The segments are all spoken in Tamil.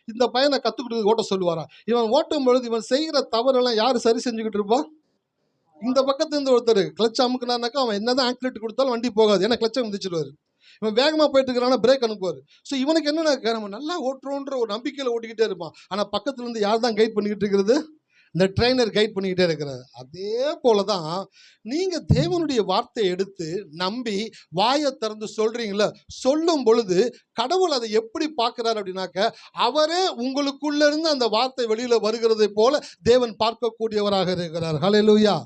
இந்த பையனை கற்றுக் கொடுத்து ஓட்ட சொல்லுவாரா? இவன் ஓட்டும் பொழுது இவன் செய்கிற தவறெல்லாம் யார் சரி செஞ்சுக்கிட்டு இருப்பா? இந்த பக்கத்துலேருந்து ஒருத்தர் கிளச் அமுக்குனாருனாக்கா அவன் என்னதான் ஆக்சிலேட் கொடுத்தாலும் வண்டி போகாது, ஏன்னா கிளச்சை மிதிச்சிடுவார். இவன் வேகமாக போயிட்டு இருக்கிறான்னா பிரேக் அனுப்புவார். ஸோ இவனுக்கு என்னன்னா நம்ம நல்லா ஓட்டுறோன்ற ஒரு நம்பிக்கையில் ஓட்டிக்கிட்டே இருப்பான். ஆனால் பக்கத்துலேருந்து யார் தான் கைட் பண்ணிக்கிட்டு இருக்கிறது? இந்த ட்ரெயினர் கைட் பண்ணிக்கிட்டே இருக்கிறார். அதே போல தான் நீங்கள் தேவனுடைய வார்த்தையை எடுத்து நம்பி வாயை திறந்து சொல்கிறீங்களா, சொல்லும் பொழுது கடவுள் அதை எப்படி பார்க்குறாரு அப்படின்னாக்க, அவரே உங்களுக்குள்ள இருந்து அந்த வார்த்தை வெளியில் வருகிறதை போல தேவன் பார்க்கக்கூடியவராக இருக்கிறார். ஹல்லேலூயா.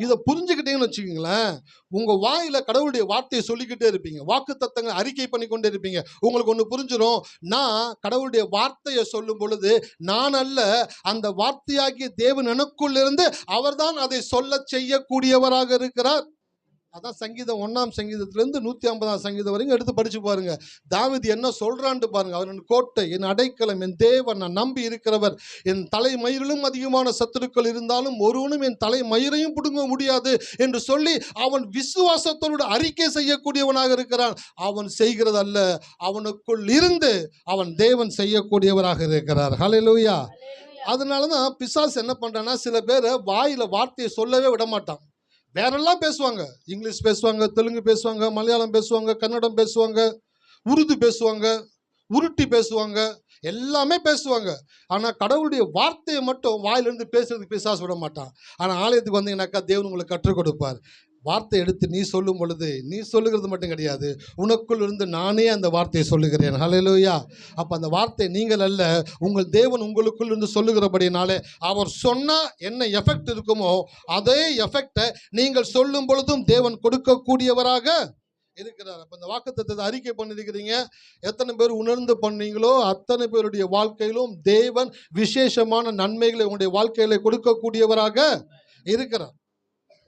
இதை புரிஞ்சுக்கிட்டீங்கன்னு வச்சுக்கோங்களேன், உங்கள் வாயில் கடவுளுடைய வார்த்தையை சொல்லிக்கிட்டே இருப்பீங்க, வாக்கு தத்தங்களை அறிக்கை பண்ணி கொண்டே இருப்பீங்க. உங்களுக்கு ஒன்று புரிஞ்சிடும், நான் கடவுளுடைய வார்த்தையை சொல்லும் பொழுது நான் அல்ல, அந்த வார்த்தையாகிய தேவன் எனக்குள்ளிருந்து அவர்தான் அதை சொல்ல செய்யக்கூடியவராக இருக்கிறார். அதான் சங்கீதம் 1ஆம் சங்கீதத்திலேருந்து 150ஆம் சங்கீதம் வரைக்கும் எடுத்து படிச்சு பாருங்க. தாவீது என்ன சொல்றான்னு பாருங்க. அவர் என் கோட்டை, என் அடைக்கலம், என் தேவன், நான் நம்பி இருக்கிறவர், என் தலைமயிரிலும் அதிகமான சத்துருக்கள் இருந்தாலும் ஒருவனும் என் தலைமயிரையும் பிடுங்க முடியாது என்று சொல்லி அவன் விசுவாசத்தோடு அறிக்கை செய்யக்கூடியவனாக இருக்கிறான். அவன் செய்கிறதல்ல, அவனுக்குள் இருந்து அவன் தேவன் செய்யக்கூடியவராக இருக்கிறார். ஹல்லேலூயா. அதனால தான் பிசாசு என்ன பண்றான்னா, சில பேரை வாயில வார்த்தையை சொல்லவே விட மாட்டான். வேறெல்லாம் பேசுவாங்க, இங்கிலீஷ் பேசுவாங்க, தெலுங்கு பேசுவாங்க, மலையாளம் பேசுவாங்க, கன்னடம் பேசுவாங்க, உருது பேசுவாங்க, உருட்டி பேசுவாங்க, எல்லாமே பேசுவாங்க. ஆனால் கடவுளுடைய வார்த்தையை மட்டும் வாயிலிருந்து பேசுறதுக்கு பிசாசு விட மாட்டான். ஆனால் ஆலயத்துக்கு வந்தீங்கன்னாக்கா தேவன் உங்களுக்கு கற்றுக் கொடுப்பார். வார்த்தை எடுத்து நீ சொல்லும் பொழுது நீ சொல்லுகிறது மட்டும் கிடையாது, உனக்குள் இருந்து நானே அந்த வார்த்தையை சொல்லுகிறேன். ஹல்லேலூயா. அப்போ அந்த வார்த்தை நீங்கள் அல்ல, உங்கள் தேவன் உங்களுக்குள் இருந்து சொல்லுகிறபடினாலே அவர் சொன்னால் என்ன எஃபெக்ட் இருக்குமோ அதே எஃபெக்டை நீங்கள் சொல்லும் பொழுதும் தேவன் கொடுக்கக்கூடியவராக இருக்கிறார். அப்போ இந்த வாக்குத்தத்தத்தை அறிக்கை பண்ணியிருக்கிறீங்க. எத்தனை பேர் உணர்ந்து பண்ணீங்களோ அத்தனை பேருடைய வாழ்க்கையிலும் தேவன் விசேஷமான நன்மைகளை உங்களுடைய வாழ்க்கையில கொடுக்கக்கூடியவராக இருக்கிறார்.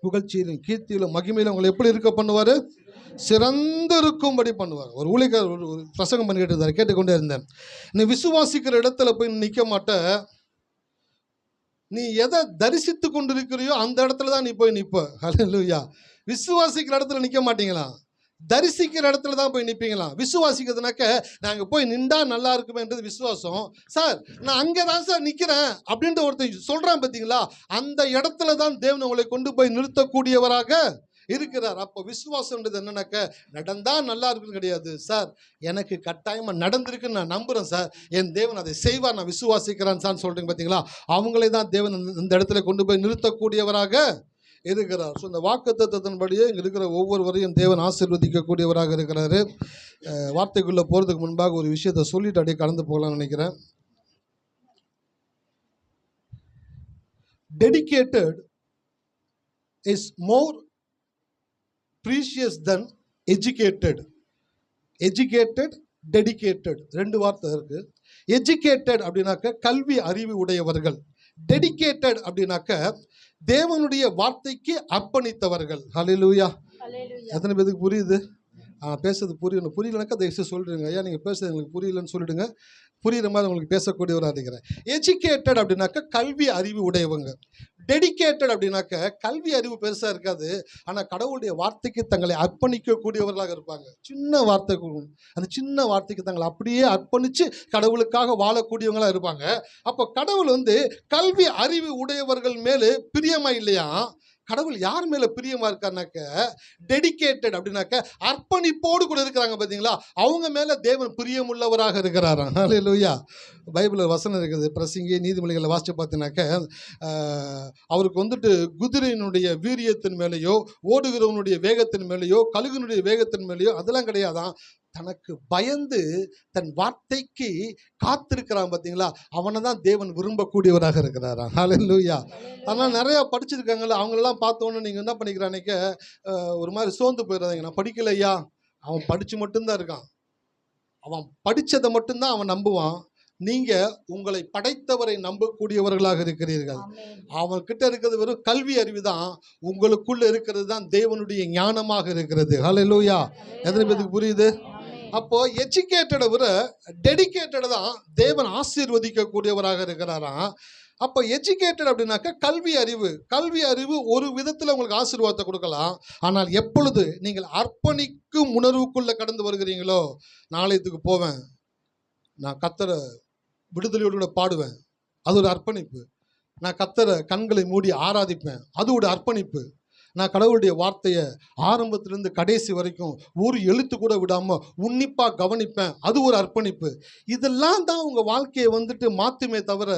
புகழ்ச்சியிலும் கீர்த்தியிலும் மகிமையிலும் உங்களை எப்படி இருக்க பண்ணுவார்? சிறந்து இருக்கும்படி பண்ணுவார். ஒரு ஊழியர் ஒரு பிரசங்கம் பண்ணிக்கிட்டு இருந்தார், கேட்டுக்கொண்டே இருந்தேன். நீ விசுவாசிக்கிற இடத்துல போய் நிற்க மாட்ட, நீ எதை தரிசித்து கொண்டு இருக்கிறியோ அந்த இடத்துல தான் நீ போய் நிற்ப. ஹல்லேலூயா. விசுவாசிக்கிற இடத்துல நிற்க மாட்டீங்களா? தரிசிக்கிற இடத்துல தான் போய் நிற்பீங்களா? விசுவாசிக்கிறதுனாக்க நாங்கள் போய் நின்றா நல்லா இருக்குமேன்றது விசுவாசம். சார் நான் அங்கே தான் சார் நிற்கிறேன் அப்படின்ற ஒருத்தர் சொல்கிறான் பார்த்தீங்களா, அந்த இடத்துல தான் தேவன் உங்களை கொண்டு போய் நிறுத்தக்கூடியவராக இருக்கிறார். அப்போ விசுவாசம்ன்றது என்னன்னாக்க நடந்தா நல்லா இருக்குன்னு கிடையாது. சார் எனக்கு கட்டாயமாக நடந்திருக்குன்னு நான் நம்புகிறேன் சார், என் தேவன் அதை செய்வார், நான் விசுவாசிக்கிறேன் சார் சொல்கிறீங்க பார்த்தீங்களா, அவங்களே தான் தேவன் இந்த இடத்துல கொண்டு போய் நிறுத்தக்கூடியவராக இருக்கிறார். ஸோ இந்த வாக்குத்தத்தத்தின்படியே இங்கே இருக்கிற ஒவ்வொருவரையும் தேவன் ஆசீர்வதிக்கக்கூடியவராக இருக்கிறாரு. வார்த்தைக்குள்ளே போகிறதுக்கு முன்பாக ஒரு விஷயத்தை சொல்லிட்டு அப்படியே கலந்து போகலாம்னு நினைக்கிறேன். Dedicated is more precious then educated. Educated, dedicated ரெண்டு வார்த்தை இருக்கு. எஜுகேட்டட் அப்படின்னாக்க கல்வி அறிவு உடையவர்கள், டெடிகேட்டட் அப்படின்னாக்க தேவனுடைய வார்த்தைக்கு அர்ப்பணித்தவர்கள். ஹல்லேலூயா. எத்தனை பேருக்கு புரியுது? பேசுறது புரியணும். புரியலனாக்கா தயவுசெய்து சொல்லிடுங்க, ஐயா நீங்கள் பேசுறது எங்களுக்கு புரியலன்னு சொல்லிடுங்க, புரியுற மாதிரி உங்களுக்கு பேசக்கூடியவராக இருக்கிறேன். எஜுகேட்டட் அப்படின்னாக்க கல்வி அறிவு உடையவங்க. டெடிகேட்டட் அப்படின்னாக்க கல்வி அறிவு பெருசாக இருக்காது, ஆனால் கடவுளுடைய வார்த்தைக்கு தங்களை அர்ப்பணிக்கக்கூடியவர்களாக இருப்பாங்க. சின்ன வார்த்தை, அந்த சின்ன வார்த்தைக்கு தங்களை அப்படியே அர்ப்பணித்து கடவுளுக்காக வாழக்கூடியவங்களாக இருப்பாங்க. அப்போ கடவுள் கல்வி அறிவு உடையவர்கள் மேலே பிரியமா இல்லையா? கடவுள் யார் மேலே பிரியமாக இருக்காருனாக்க டெடிகேட்டட் அப்படின்னாக்க அர்ப்பணிப்போடு கூட இருக்கிறாங்க பார்த்தீங்களா, அவங்க மேலே தேவன் பிரியமுள்ளவராக இருக்கிறாராம். ஹல்லேலூயா. பைபிளில் வசனம் இருக்குது, பிரசங்கி நீதிமொழிகளை வாசித்து பார்த்தீங்கன்னாக்க அவருக்கு குதிரையினுடைய வீரியத்தின் மேலேயோ ஓடுகிறவனுடைய வேகத்தின் மேலேயோ கழுகுனுடைய வேகத்தின் மேலேயோ அதெல்லாம் கிடையாதான், தனக்கு பயந்து தன் வார்த்தைக்கு காத்திருக்கிறான் பார்த்தீங்களா, அவனை தான் தேவன் விரும்பக்கூடியவராக இருக்கிறாராம். ஹல்லேலூயா. அதனால் நிறையா படிச்சிருக்காங்கல்ல, அவங்களெல்லாம் பார்த்தோன்னு நீங்கள் என்ன பண்ணிக்கிறானிக்க ஒரு மாதிரி சோர்ந்து போயிடாதீங்க. நான் படிக்கலையா, அவன் படித்து மட்டும்தான் இருக்கான், அவன் படித்ததை மட்டும்தான் அவன் நம்புவான். நீங்கள் உங்களை படைத்தவரை நம்பக்கூடியவர்களாக இருக்கிறீர்கள். அவன்கிட்ட இருக்கிறது வெறும் கல்வி அறிவு தான், உங்களுக்குள்ள இருக்கிறது தான் தேவனுடைய ஞானமாக இருக்கிறது. ஹல்லேலூயா. எத்தனை பேருக்கு புரியுது? அப்போ எஜுகேட்டடை விட டெடிகேட்டடை தான் தேவன் ஆசீர்வதிக்கக்கூடியவராக இருக்கிறாராம். அப்போ எஜுகேட்டட் அப்படின்னாக்க கல்வி அறிவு. கல்வி அறிவு ஒரு விதத்தில் உங்களுக்கு ஆசீர்வாதத்தை கொடுக்கலாம், ஆனால் எப்பொழுது நீங்கள் அர்ப்பணிக்கும் உணர்வுக்குள்ளே கடந்து வருகிறீங்களோ, நாளையத்துக்கு போவேன், நான் கர்த்தரை விடுதலையோடு கூட பாடுவேன், அது ஒரு அர்ப்பணிப்பு. நான் கர்த்தரை கண்களை மூடி ஆராதிப்பேன், அது ஒரு அர்ப்பணிப்பு. நான் கடவுளுடைய வார்த்தையை ஆரம்பத்திலிருந்து கடைசி வரைக்கும் ஒரு எழுத்து கூட விடாமல் உன்னிப்பாக கவனிப்பேன், அது ஒரு அர்ப்பணிப்பு. இதெல்லாம் தான் உங்கள் வாழ்க்கையை வந்துட்டு மாற்றுமே தவிர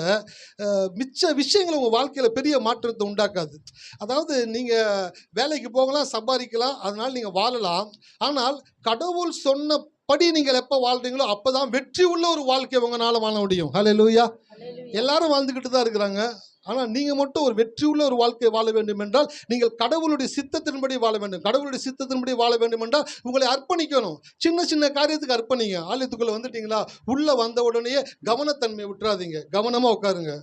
மிச்ச விஷயங்கள் உங்கள் வாழ்க்கையில் பெரிய மாற்றத்தை உண்டாக்காது. அதாவது நீங்கள் வேலைக்கு போகலாம், சம்பாதிக்கலாம், அதனால் நீங்கள் வாழலாம். ஆனால் கடவுள் சொன்னபடி நீங்கள் எப்போ வாழ்றீங்களோ அப்போ தான் வெற்றி உள்ள ஒரு வாழ்க்கையை உங்களால் வாழ முடியும். ஹல்லேலூயா. எல்லாரும் வாழ்ந்துக்கிட்டு தான் இருக்கிறாங்க. ஆனால் நீங்கள் மட்டும் ஒரு வெற்றி உள்ள ஒரு வாழ்க்கையை வாழ வேண்டும் என்றால் நீங்கள் கடவுளுடைய சித்தத்தின்படி வாழ வேண்டும். கடவுளுடைய சித்தத்தின்படி வாழ வேண்டும் என்றால் உங்களை அர்ப்பணிக்கணும். சின்ன சின்ன காரியத்துக்கு அர்ப்பணிங்க. ஆலயத்துக்குள்ளே வந்துட்டீங்களா, உள்ளே வந்த உடனேயே கவனத்தன்மையை விட்டுறாதீங்க, கவனமாக உட்காருங்க.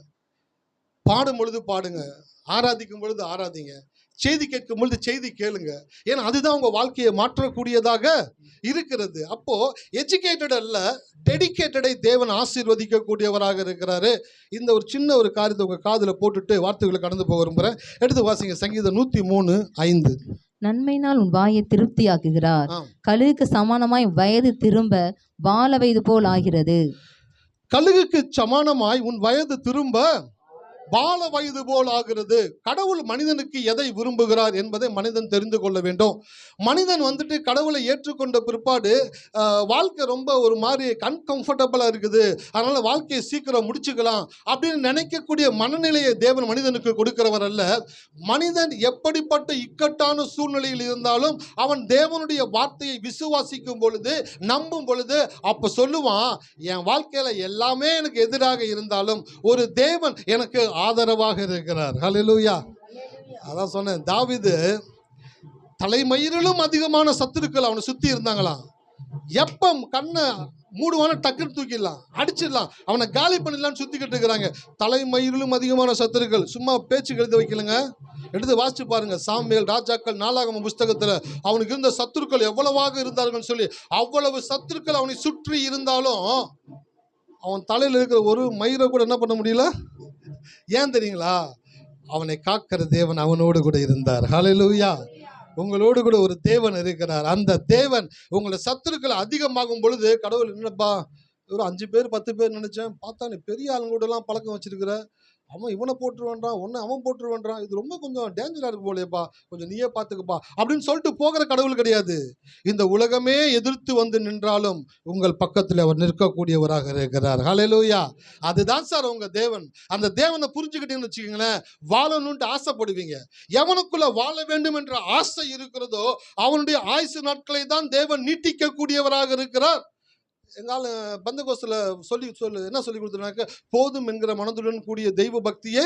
பாடும் பொழுது பாடுங்க, ஆராதிக்கும் பொழுது ஆராதிங்க, செய்தி கேட்கும் பொழுது செய்தி கேளுங்க. ஏன்னா அதுதான் உங்கள் வாழ்க்கையை மாற்றக்கூடியதாக இருக்கிறது. அப்போ எஜுகேட்டட் அல்ல, டெடிகேட்டடை தேவன் ஆசீர்வதிக்கக்கூடியவராக இருக்கிறாரு. இந்த ஒரு சின்ன ஒரு காரியத்தை உங்கள் காதில் போட்டுட்டு வார்த்தைகளை கடந்து போக விரும்புகிறேன். எடுத்து வாசிங்க சங்கீதம் 103:5. நன்மையினால் உன் வாயை திருப்தியாக்குகிறார், கழுகுக்கு சமானமாய் வயது திரும்ப வாழ வயது போல் ஆகிறது. கழுகுக்கு சமானமாய் உன் வயது திரும்ப பால வயது போல் ஆகிறது. கடவுள் மனிதனுக்கு எதை விரும்புகிறார் என்பதை மனிதன் தெரிந்து கொள்ள வேண்டும். மனிதன் வந்துட்டு கடவுளை ஏற்றுக்கொண்ட பிற்பாடு வாழ்க்கை ரொம்ப ஒரு மாதிரி அன்கம்ஃபர்டபுளாக இருக்குது, அதனால் வாழ்க்கையை சீக்கிரம் முடிச்சுக்கலாம் அப்படின்னு நினைக்கக்கூடிய மனநிலையை தேவன் மனிதனுக்கு கொடுக்கிறவர் அல்ல. மனிதன் எப்படிப்பட்ட இக்கட்டான சூழ்நிலையில் இருந்தாலும் அவன் தேவனுடைய வார்த்தையை விசுவாசிக்கும் பொழுது, நம்பும் பொழுது, அப்போ சொல்லுவான், என் வாழ்க்கையில் எல்லாமே எனக்கு எதிராக இருந்தாலும் ஒரு தேவன் எனக்கு ஆதரவாக இருக்கிறார். ஹல்லேலூயா. அதான் சொன்னேன், தாவீது தலைமயிரிலும் அதிகமான சத்துருக்கள் அவனை சுத்தி இருந்தாங்களாம். எப்ப கண்ணை மூடுவான டக்குன்னு தூக்கிடலாம், அடிச்சிடலாம், அவனை காலி பண்ணிடலான்னு சுத்திக்கிட்டு இருக்கிறாங்க. தலைமயிரிலும் அதிகமான சத்துருக்கள். சும்மா பேச்சு எழுத வைக்கலங்க, எடுத்து வாசிச்சு பாருங்க. சாமுவேல் ராஜாக்கள் 4ஆம் புஸ்தகத்துல அவனுக்கு இருந்த சத்துருக்கள் எவ்வளவாக இருந்தார்கள் சொல்லி, அவ்வளவு சத்துருக்கள் அவனை சுற்றி இருந்தாலும் அவன் தலையில் இருக்கிற ஒரு மயிரை கூட என்ன பண்ண முடியல. ஏன் தெரியுங்களா? அவனை காக்கிற தேவன் அவனோடு கூட இருந்தார். ஹல்லேலூயா. உங்களோடு கூட ஒரு தேவன் இருக்கிறார். அந்த தேவன் உங்களை சத்துருக்கள் அதிகமாகும் பொழுது, கடவுள் என்னப்பா ஒரு 5 பேர் 10 பேர் நினைச்சேன், பார்த்தா நீ பெரிய ஆளுங்கூடலாம் பழக்கம் வச்சிருக்கிற, அவன் இவனை போட்டுருவான்றான், ஒன்று அவன் போட்டுருவான்றான், இது ரொம்ப கொஞ்சம் டேஞ்சராக இருக்கு போலேப்பா, கொஞ்சம் நீயே பார்த்துக்குப்பா அப்படின்னு சொல்லிட்டு போகிற கடவுள் கிடையாது. இந்த உலகமே எதிர்த்து வந்து நின்றாலும் உங்கள் பக்கத்தில் அவர் நிற்கக்கூடியவராக இருக்கிறார். ஹல்லேலூயா. அதுதான் சார் உங்கள் தேவன். அந்த தேவனை புரிஞ்சுக்கிட்டீங்கன்னு வச்சுக்கோங்களேன், வாழணுன்ட்டு ஆசைப்படுவீங்க. எவனுக்குள்ள வாழ வேண்டும் என்ற ஆசை இருக்கிறதோ அவனுடைய ஆயுசு நாட்களை தான் தேவன் நீட்டிக்கக்கூடியவராக இருக்கிறார். எங்கால பந்தகோஸ்துல என்ன சொல்லி கொடுத்துருனாக்க, போதும் என்கிற மனதுடன் கூடிய தெய்வ பக்தியே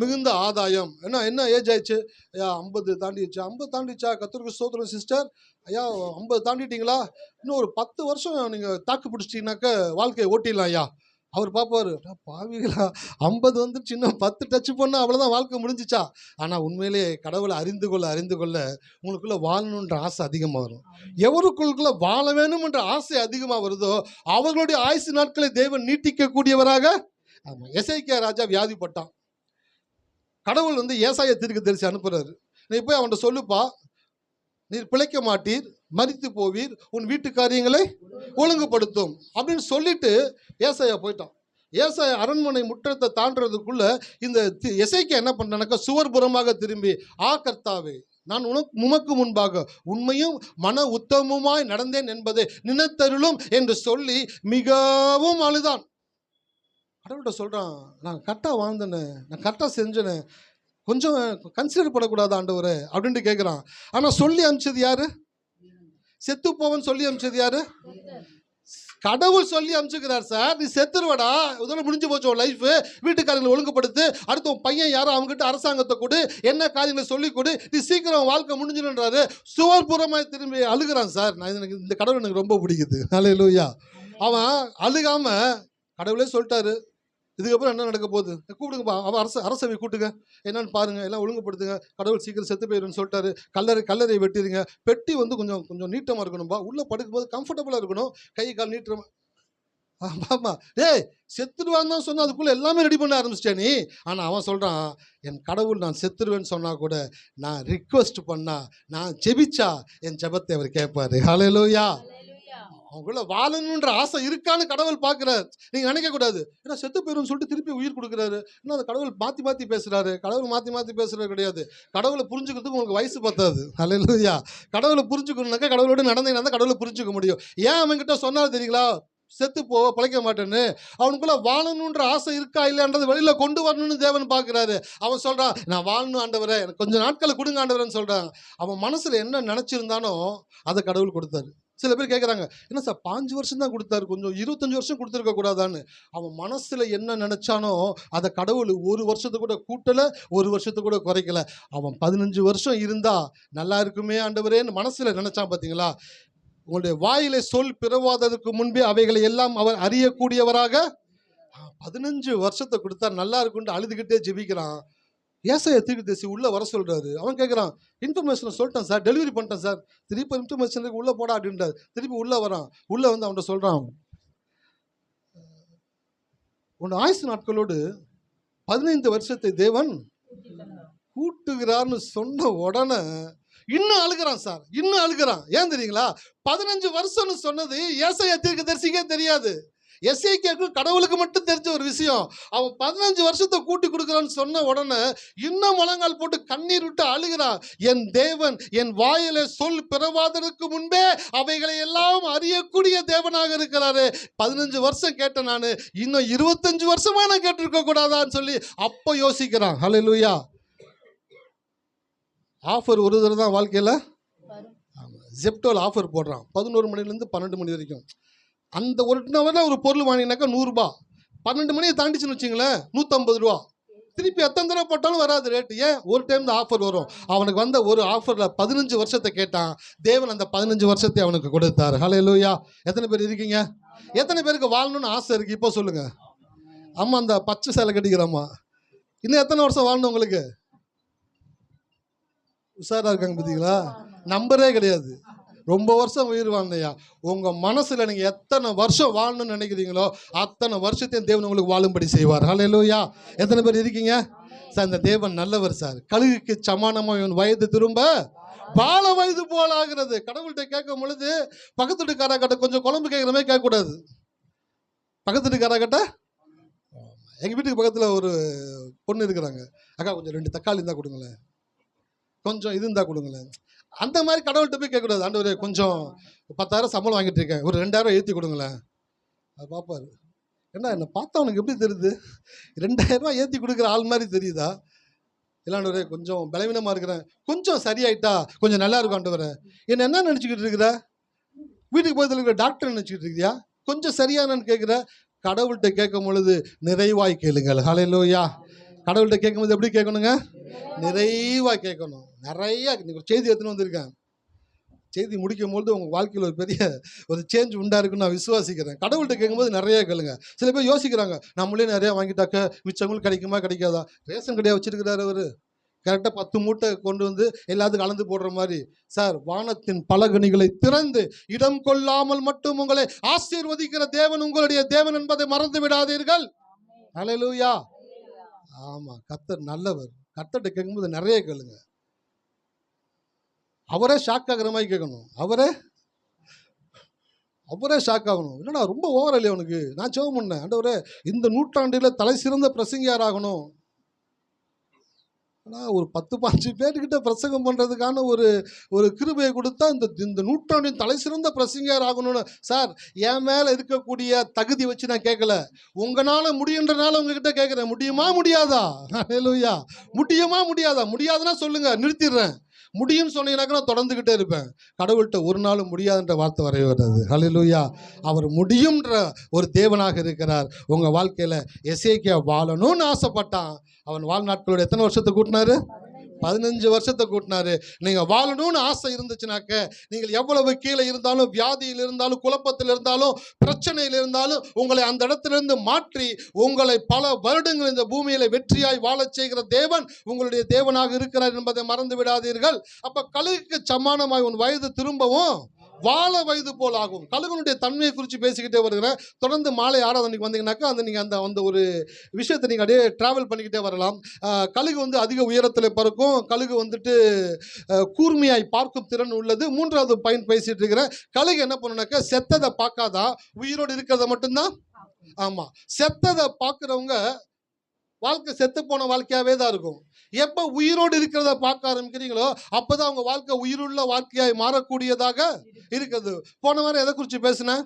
மிகுந்த ஆதாயம். என்ன ஏஜ் ஆயிடுச்சு ஐயா? 50 தாண்டிடுச்சா? 50 தாண்டிடுச்சா? கர்த்தருக்கு ஸ்தோத்திரம் சிஸ்டர். ஐயா 50 தாண்டிட்டீங்களா? இன்னும் ஒரு 10 வருஷம் நீங்கள் தாக்கு பிடிச்சிட்டிங்கனாக்க வாழ்க்கையை ஓட்டிடலாம் ஐயா. அவர் பார்ப்பாரு, பாவிகளா 50 வந்துச்சு, இன்னும் 10 டச் பண்ணால் அவ்வளோதான் வாழ்க்கை முடிஞ்சிச்சா? ஆனால் உண்மையிலே கடவுளை அறிந்து கொள்ள உங்களுக்குள்ள வாழணுன்ற ஆசை அதிகமாக வரும். எவருக்குள்ள வாழ வேணும் என்ற ஆசை அதிகமாக வருதோ அவர்களுடைய ஆயுசு நாட்களை தேவன் நீட்டிக்கக்கூடியவராக. ஆமாம், எசேக்கியா ராஜா வியாதிப்பட்டான். கடவுள் ஏசாயா தீர்க்கதரிசி அனுப்புறாரு, நீ போய் அவன்கிட்ட சொல்லுப்பா, நீர் பிழைக்க மாட்டீர், மரித்து போவீர், உன் வீட்டு காரியங்களை ஒழுங்குபடுத்தும் அப்படின்னு சொல்லிட்டு ஏசாயா போயிட்டான். ஏசாயா அரண்மனை முற்றத்தை தாண்டறதுக்குள்ள இந்த எசேக்கியா என்ன பண்ணானாக்கா, சுவர் புறமாக திரும்பி, கர்த்தாவே, நான் உமக்கு முன்பாக உண்மையும் மன உத்தமமாய் நடந்தேன் என்பதை நினைத்தருளும் என்று சொல்லி மிகவும் அழுதான். கடவுள்கிட்ட சொல்றான், நான் கரெக்டாக வாழ்ந்தேனே, நான் கரெக்டாக செஞ்சேனே, கொஞ்சம் கன்சிடர் பண்ணக்கூடாது ஆண்டவரே அப்படின்ட்டு கேட்குறான். ஆனால் சொல்லி அனுப்பிச்சது யாரு? செத்து போவன் சொல்லி அனுப்பிச்சது யாரு? கடவுள் சொல்லி அனுப்பிச்சுக்கிறார். சார் நீ செத்துருவடா, இதோட முடிஞ்சு போச்சு உன் லைஃப், வீட்டுக்காரங்களை ஒழுங்குபடுத்து, அடுத்த உன் பையன் யாரோ அவங்ககிட்ட அரசாங்கத்தை கொடு, என்ன காரியங்களை சொல்லி கொடு, நீ சீக்கிரம் வாழ்க்கை முடிஞ்சிடுன்றாரு. சுவர் புறமாய் திரும்பி அழுகிறான். சார் நான் இந்த கடவுள் எனக்கு ரொம்ப பிடிக்குது. ஹல்லேலூயா. அவன் அழுகாம, கடவுளே சொல்லிட்டாரு இதுக்கப்புறம் என்ன நடக்க போகுது, கூப்பிடுங்கப்பா, அவன் அரசவை கூட்டுங்க, என்னன்னு பாருங்க, எல்லாம் ஒழுங்குபடுத்துங்க, கடவுள் சீக்கிரம் செத்து போயிடுன்னு சொல்லிட்டாரு. கல்லறை வெட்டிடுங்க, பெட்டி கொஞ்சம் கொஞ்சம் நீட்டமாக இருக்கணும்பா, உள்ளே படுக்கும்போது கம்ஃபர்டபுளாக இருக்கணும், கை கால் நீட்டுற. ஆமாம், ஏய் செத்துடுவான்னு தான் சொன்னால் அதுக்குள்ளே எல்லாமே ரெடி பண்ண ஆரம்பிச்சிட்டே நீ. ஆனால் அவன் சொல்கிறான், என் கடவுள் நான் செத்துருவேன்னு சொன்னால் கூட நான் ரிக்வெஸ்ட் பண்ணா, நான் ஜெபிச்சா என் ஜெபத்தை அவர் கேட்பாரு. ஹல்லேலூயா. அவங்களுக்குள்ள வாழணுன்ற ஆசை இருக்கான்னு கடவுள் பார்க்கிறார். நீங்க நினைக்க கூடாது ஏன்னா செத்து போயிரும் சொல்லிட்டு திருப்பி உயிர் கொடுக்குறாரு. ஏன்னா அந்த கடவுள் மாத்தி மாத்தி பேசுறாரு. கடவுள் மாத்தி மாத்தி பேசுறது கிடையாது. கடவுளை புரிஞ்சுக்கிறதுக்கு உங்களுக்கு வயசு பத்தாது. ஹல்லேலூயா. கடவுளை புரிஞ்சுக்கணும்னாக்கா கடவுளோட நடந்தீங்கன்னா தான் கடவுளை புரிஞ்சுக்க முடியும். ஏன் அவன்கிட்ட சொன்னாரு தெரியுங்களா? செத்து போ, பிழைக்க மாட்டேன்னு. அவனுக்குள்ள வாழணுன்ற ஆசை இருக்கா இல்லையான்றது வெளியில கொண்டு வரணும்னு தேவன் பார்க்கிறாரு. அவன் சொல்றான், நான் வாழணும் ஆண்டவரே, எனக்கு கொஞ்சம் நாட்களை கொடுங்க ஆண்டவரேன்னு சொல்றான். அவன் மனசுல என்ன நினைச்சிருந்தானோ அதை கடவுள் கொடுத்தாரு. சில பேர் கேட்குறாங்க, என்ன சார் 5 வருஷம் தான் கொடுத்தாரு, கொஞ்சம் 25 வருஷம் கொடுத்துருக்க கூடாதான்னு. அவன் மனசுல என்ன நினைச்சானோ அதை கடவுள் 1 வருஷத்தை கூட கூட்டல, 1 வருஷத்தை கூட குறைக்கல. அவன் 15 வருஷம் இருந்தா நல்லா இருக்குமே ஆண்டவரேன்னு மனசுல நினைச்சான். பார்த்தீங்களா? உங்களுடைய வாயிலை சொல் பிறவாததற்கு முன்பே அவைகளை எல்லாம் அவர் அறியக்கூடியவராக 15 வருஷத்தை கொடுத்தா நல்லா இருக்குன்னு அழுதுகிட்டே ஜெபிக்கிறான். ஏசாயா தீர்க்கதரிசி உள்ள வர சொல்றாரு. அவன் கேட்குறான், இன்ஃபர்மேஷனை சொல்லிட்டேன் சார், டெலிவரி பண்ணிட்டேன் சார், திருப்பி இன்ஃபர்மேஷனுக்கு உள்ள போடா அப்படின்றார். திருப்பி உள்ள வரான். உள்ள வந்து அவன்கிட்ட சொல்றான், உன் ஆயுசு நாட்களோடு 15 வருஷத்தை தேவன் கூட்டுகிறார்னு சொன்ன உடனே இன்னும் அழுகிறான் சார், இன்னும் அழுகிறான். ஏன் தெரியுங்களா? 15 வருஷம்னு சொன்னது ஏசாயா தீர்க்கதரிசிக்கே தெரியாது. எசேக்கியாவுக்கு கடவுளுக்கு மட்டும் தெரிஞ்ச ஒரு விஷயம். அவன் 15 வருஷத்தை கூட்டி கொடுக்குறான்னு சொன்ன உடனே இன்னும் முழங்கால் போட்டு கண்ணீர் விட்டு அழுகிறான். என் தேவன் என் வாயில சொல் பிறவாதற்கு முன்பே அவைகளை எல்லாம் அறியக்கூடிய தேவனாக இருக்கிறாரு. 15 வருஷம் கேட்டேன் நான், இன்னும் 25 வருஷமா நான் கேட்டிருக்க கூடாதான்னு சொல்லி அப்போ யோசிக்கிறான். ஹல்லேலூயா. ஆஃபர் ஒரு தடவை தான் வாழ்க்கையில். ஜெப்டோல ஆஃபர் போடுறான் 11 மணிலேருந்து 12 மணி வரைக்கும். அந்த ஒரு ஹவரில் ஒரு பொருள் வாங்கினாக்கா 100 ரூபாய். 12 மணியை தாண்டிச்சுன்னு வச்சிங்களேன் 150 ரூபா. திருப்பி எத்தனை தடவை போட்டாலும் வராது ரேட்டு. ஏன்? ஒரு டைம் தான் ஆஃபர் வரும். அவனுக்கு வந்த ஒரு ஆஃபரில் 15 வருஷத்தை கேட்டான். தேவன் அந்த 15 வருஷத்தை அவனுக்கு கொடுத்தார். ஹல்லேலூயா. எத்தனை பேர் இருக்கீங்க? எத்தனை பேருக்கு வாழணும்னு ஆசை இருக்குது? இப்போ சொல்லுங்க. அம்மா அந்த பச்சை சேலை கட்டிக்கிறம்மா, இன்னும் எத்தனை வருஷம் வாழணும் உங்களுக்கு? உஷாராக இருக்காங்க பார்த்தீங்களா? நம்பரே கிடையாது. ரொம்ப வருஷம் உயிர் வாழ்ந்தையா. உங்கள் மனசில் நீங்கள் எத்தனை வருஷம் வாழணும்னு நினைக்கிறீங்களோ அத்தனை வருஷத்தையும் தேவன் உங்களுக்கு வாழும்படி செய்வார். ஹல்லேலூயா. எத்தனை பேர் இருக்கீங்க? சார் இந்த தேவன் நல்லவர் சார். கழுகுக்கு சமானமாக இவன் வயது திரும்ப பால வயது போல் ஆகிறது. கடவுள்கிட்ட கேட்கும் பொழுது பக்கத்து வீட்டுக்காரக்கிட்ட கொஞ்சம் குழம்பு கேட்குற மாதிரி கேட்கக்கூடாது. பக்கத்து வீட்டுக்காரக்கிட்ட, எங்கள் வீட்டுக்கு பக்கத்தில் ஒரு பொண்ணு இருக்கிறாங்க, அக்கா கொஞ்சம் 2 தக்காளி இருந்தால் கொடுங்களேன், கொஞ்சம் இது இருந்தால் கொடுங்களேன். அந்த மாதிரி கடவுள்கிட்ட போய் கேட்கக்கூடாது. ஆண்டவரே கொஞ்சம் 10,000 சம்பளம் வாங்கிட்டு இருக்கேன், ஒரு 2,000 ஏற்றி கொடுங்களேன். அது பார்ப்பாரு, என்ன பார்த்தா உனக்கு எப்படி தெரியுது? 2,000 ரூபா ஏற்றி கொடுக்குற ஆள் மாதிரி தெரியுதா? இல்லாண்டவரே கொஞ்சம் பலவீனமாக இருக்கிறேன், கொஞ்சம் சரியாயிட்டா கொஞ்சம் நல்லா இருக்கும் ஆண்டவரே. என்ன நினச்சிக்கிட்டு இருக்கிற? வீட்டுக்கு போய் இருக்கிற டாக்டர் நினச்சிக்கிட்டு இருக்கியா? கொஞ்சம் சரியானு கேட்குற. கடவுள்கிட்ட கேட்கும் பொழுது நிறைவாய் கேளுங்கள். ஹல்லேலூயா. கடவுள்கிட்ட கேட்கும்போது எப்படி கேட்கணுங்க? நிறைவாக கேட்கணும். நிறையா ஒரு செய்தி எடுத்துன்னு வந்திருக்கேன். செய்தி முடிக்கும் பொழுது உங்கள் வாழ்க்கையில் ஒரு பெரிய ஒரு சேஞ்ச் உண்டா இருக்குன்னு நான் விசுவாசிக்கிறேன். கடவுள்கிட்ட கேட்கும்போது நிறையா கேளுங்க. சில பேர் யோசிக்கிறாங்க, நம்மளே நிறையா வாங்கிட்டாக்க மிச்சவங்களுக்கு கிடைக்குமா கிடைக்காதா? ரேஷன் கடையாக வச்சிருக்கிறாரு அவர், கரெக்டாக 10 மூட்டை கொண்டு வந்து எல்லாத்துக்கும் கலந்து போடுற மாதிரி. சார், வானத்தின் பலகணிகளை திறந்து இடம் கொள்ளாமல் மட்டும் உங்களை ஆசீர்வதிக்கிற தேவன் உங்களுடைய தேவன் என்பதை மறந்து விடாதீர்கள். ஹல்லேலூயா. ஆமாம், கர்த்தர் நல்லவர். கர்த்தர்கிட்ட கேட்கும்போது நிறைய கேளுங்க. அவரே ஷாக் ஆகிற மாதிரி கேட்கணும். அவரே ஷாக் ஆகணும். என்னடா ரொம்ப ஓவர் இல்லையா அவனுக்கு? நான் ஜெபம் பண்ணேன், ஆண்டவரே இந்த நூற்றாண்டில் தலை சிறந்த பிரசங்கியார் ஆகணும். ஆனால் ஒரு 10-15 பேர்கிட்ட பிரசங்கம் பண்ணுறதுக்கான ஒரு கிருபையை கொடுத்தா இந்த நூற்றாண்டின் தலை சிறந்த பிரசங்கியார் ஆகணும்னு. சார், என் மேலே இருக்கக்கூடிய தகுதி வச்சு நான் கேட்கல, உங்களால் முடியுன்றனால உங்ககிட்ட கேட்குறேன். முடியுமா முடியாதா? ஹல்லேலூயா. முடியுமா முடியாதா? முடியாதுன்னா சொல்லுங்க, நிறுத்திடுறேன். முடியும்னு சொன்னீங்கன்னாக்க நான் தொடர்ந்துக்கிட்டே இருப்பேன். கடவுள்கிட்ட ஒரு நாளும் முடியாதுன்ற வார்த்தை வரைய வர்றது. ஹல்லேலூயா. அவர் முடியும்ன்ற ஒரு தேவனாக இருக்கிறார். உங்கள் வாழ்க்கையில் எசேக்கியா வாழணும்னு ஆசைப்பட்டான். அவன் வாழ்நாட்களோட எத்தனை வருஷத்தை கூட்டினாரு? 15 வருஷத்தை கூட்டினாரு. நீங்கள் வாழணும்னு ஆசை இருந்துச்சுனாக்க, நீங்கள் எவ்வளவு கீழே இருந்தாலும், வியாதியில் இருந்தாலும், குழப்பத்தில் இருந்தாலும், பிரச்சனையில் இருந்தாலும், உங்களை அந்த இடத்திலிருந்து மாற்றி உங்களை பல வருடங்கள் இந்த பூமியில வெற்றியாய் வாழச் செய்கிற தேவன் உங்களுடைய தேவனாக இருக்கிறார் என்பதை மறந்து விடாதீர்கள். அப்ப கழுகுக்கு சமானமாய் உன் வயது திரும்பவும் வாழ வயது போல் ஆகும். கழுகுனுடைய தன்மையை குறித்து பேசிக்கிட்டே வருகிறேன். தொடர்ந்து மாலை ஆராதனைக்கு வந்தீங்கன்னாக்கா நீங்கள் அந்த ஒரு விஷயத்தை நீங்கள் அப்படியே ட்ராவல் பண்ணிக்கிட்டே வரலாம். கழுகு வந்து அதிக உயரத்தில் பறக்கும். கழுகு வந்துட்டு கூர்மையாய் பார்க்கும் திறன் உள்ளது. மூன்றாவது பாயிண்ட் பேசிட்டு இருக்கிறேன். கழுகு என்ன பண்ணுனாக்கா செத்ததை பார்க்காதா, உயிரோடு இருக்கிறத மட்டும்தான். ஆமாம், செத்ததை பார்க்குறவங்க வாழ்க்கை செத்து போன வாழ்க்கையாகவே தான் இருக்கும். எப்போ உயிரோடு இருக்கிறத பார்க்க ஆரம்பிக்கிறீங்களோ அப்போதான் அவங்க வாழ்க்கை உயிருள்ள வாழ்க்கையாய் மாறக்கூடியதாக இருக்கிறது. போன வாரம் எதை குறித்து பேசுனேன்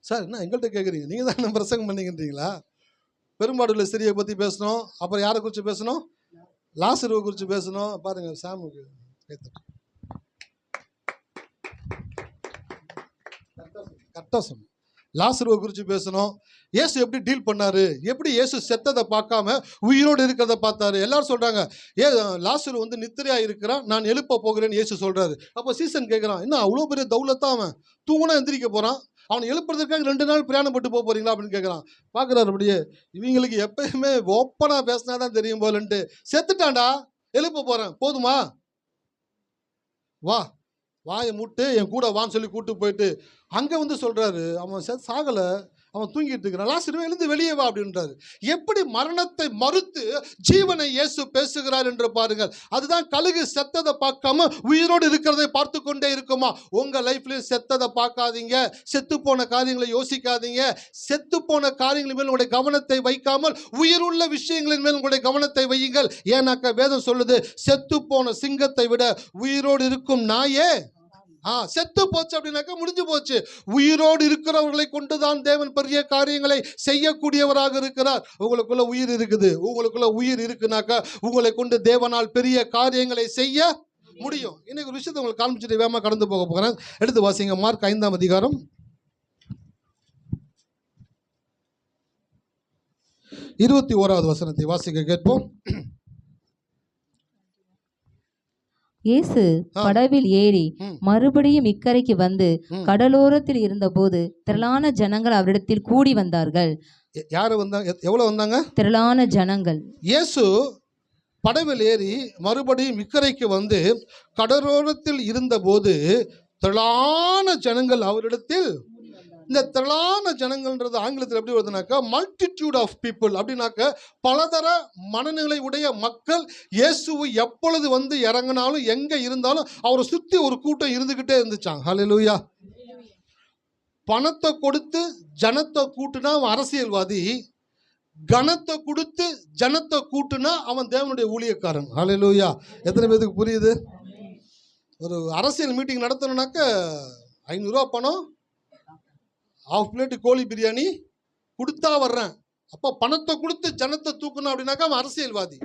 சார்? என்ன எங்கள்கிட்ட கேட்குறீங்க? நீங்கள் தான் என்ன பிரசங்கம் பண்ணிக்கின்றீங்களா? பெரும்பாடுள்ள சிறியை பற்றி பேசணும். அப்புறம் யாரை குறித்து பேசணும்? லாசருவை குறித்து பேசணும். பாருங்கள், சாமுக்கு கரெக்டாக சொன்னோம். லாசருவை குறித்து பேசணும். இயேசு எப்படி டீல் பண்ணாரு, எப்படி இயேசு செத்ததை பார்க்காம உயிரோடு இருக்கிறத பார்த்தாரு. எல்லாரும் சொல்றாங்க, லாசரு வந்து நித்திரையா இருக்கிறான், நான் எழுப்ப போகிறேன்னு இயேசு சொல்றாரு. அப்போ சீசன் கேட்குறான், என்ன அவ்வளோ பெரிய தௌலத்தான், அவன் தூங்கினா எந்திரிக்க போறான், அவனை எழுப்புறதுக்காக 2 நாள் பிரயாணப்பட்டு போறீங்களா அப்படின்னு கேட்குறான். பார்க்குறாரு. அப்படியே இவங்களுக்கு எப்பயுமே ஓப்பனா பேசினாதான் தெரியும் போலன்ட்டு, செத்துட்டான்டா எழுப்ப போறேன், போதுமா, வா வாயை மூட்டு என் கூட வான்னு சொல்லி கூப்பிட்டு போயிட்டு அங்கே வந்து சொல்கிறாரு, அவன் சாகலை, அவன் தூங்கிட்டு இருக்கிறான், லாசரு எழுந்து வெளியே வா அப்படின்றாரு. எப்படி மரணத்தை மறுத்து ஜீவனை இயேசு பேசுகிறார் என்று பாருங்கள். அதுதான் கழுகு செத்ததை பார்க்காம உயிரோடு இருக்கிறதை பார்த்து கொண்டே இருக்குமா? உங்கள் லைஃப்லையும் செத்ததை பார்க்காதீங்க, செத்து போன காரியங்களை யோசிக்காதீங்க. செத்து போன காரியங்களின் மேல் உங்களுடைய கவனத்தை வைக்காமல் உயிருள்ள விஷயங்களின் மேல் உங்களுடைய கவனத்தை வையுங்கள். ஏன்னாக்கா வேதம் சொல்லுது, செத்து போன சிங்கத்தை விட உயிரோடு இருக்கும் நாயே செத்து போச்சு அப்படின்னாக்கா முடிஞ்சு போச்சு. உயிரோடு இருக்கிறவர்களை கொண்டுதான் தேவன் பெரிய காரியங்களை செய்யக்கூடியவராக இருக்கிறார். உங்களுக்குள்ள உயிர் இருக்குது, உங்களுக்குள்ள உயிர் இருக்குனாக்கா உங்களை கொண்டு தேவனால் பெரிய காரியங்களை செய்ய முடியும். இன்னைக்கு ஒரு விஷயத்தை உங்களுக்கு காமிச்சிட்டு வேகமா கடந்து போக போகிறேன். எடுத்து வாசிங்க, மார்க் 5ஆம் அதிகாரம் 21வது வசனத்தை வாசிக்க கேட்போம். இயேசு படவில் ஏறி மறுபடியும் இக்கரைக்கு வந்து கடலோரத்தில் இருந்தபோது திரளான ஜனங்கள் அவரிடத்தில் கூடி வந்தார்கள். யாரு வந்தாங்க? எவ்வளவு வந்தாங்க? திரளான ஜனங்கள். இயேசு படவில் ஏறி மறுபடியும் இக்கரைக்கு வந்து கடலோரத்தில் இருந்தபோது திரளான ஜனங்கள் அவரிடத்தில். இந்த திரளான ஜனங்கள்ன்றது ஆங்கிலத்தில் எப்படி வருதுனாக்கா மல்டிடியூட் ஆஃப் பீப்புள் அப்படின்னாக்க பலதர மனநிலை உடைய மக்கள் இயேசுவை எப்பொழுது வந்து இறங்கினாலும் எங்கே இருந்தாலும் அவரை சுற்றி ஒரு கூட்டம் இருந்துக்கிட்டே இருந்துச்சாங்க. ஹல்லேலூயா. பணத்தை கொடுத்து ஜனத்தை கூட்டுனா அவன் அரசியல்வாதி, கனத்தை கொடுத்து ஜனத்தை கூட்டுனா அவன் தேவனுடைய ஊழியக்காரன். ஹல்லேலூயா. எத்தனை பேருக்கு புரியுது? ஒரு அரசியல் மீட்டிங் நடத்தணும்னாக்க 500 ரூபா பணம், 1/2 பிளேட்டு கோழி பிரியாணி கொடுத்தா வர்றேன். அப்போ பணத்தை கொடுத்து ஜனத்தை தூக்கணும் அப்படின்னாக்கா அவன் அரசியல்வாதி.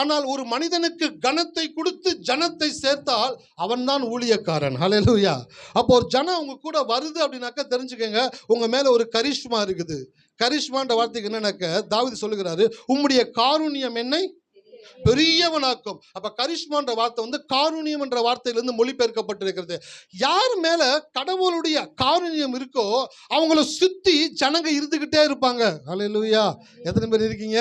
ஆனால் ஒரு மனிதனுக்கு கனத்தை கொடுத்து ஜனத்தை சேர்த்தால் அவன் தான் ஊழியக்காரன். ஹல்லேலூயா. அப்போ ஒரு ஜனம் உங்க கூட வருது அப்படின்னாக்கா தெரிஞ்சுக்கங்க, உங்க மேல ஒரு கரிஷ்மா இருக்குது. கரிஷ்மான்ற வார்த்தைக்கு என்னன்னாக்க தாவீது சொல்லுகிறாரு, உம்முடைய காருண்யம் என்னை பெரியவனாக்கும். அப்ப கரிஷ்மான்ற வார்த்தை வந்து காருண்யம் என்ற வார்த்தையிலிருந்து மொழிபெயர்க்கப்பட்டிருக்கிறது. யார் மேல கடவுளுடைய காருண்யம் இருக்கோ அவங்கள சுத்தி ஜனங்க இருந்துகிட்டே இருப்பாங்க. ஹல்லேலூயா. எத்தனை பேர் இருக்கீங்க?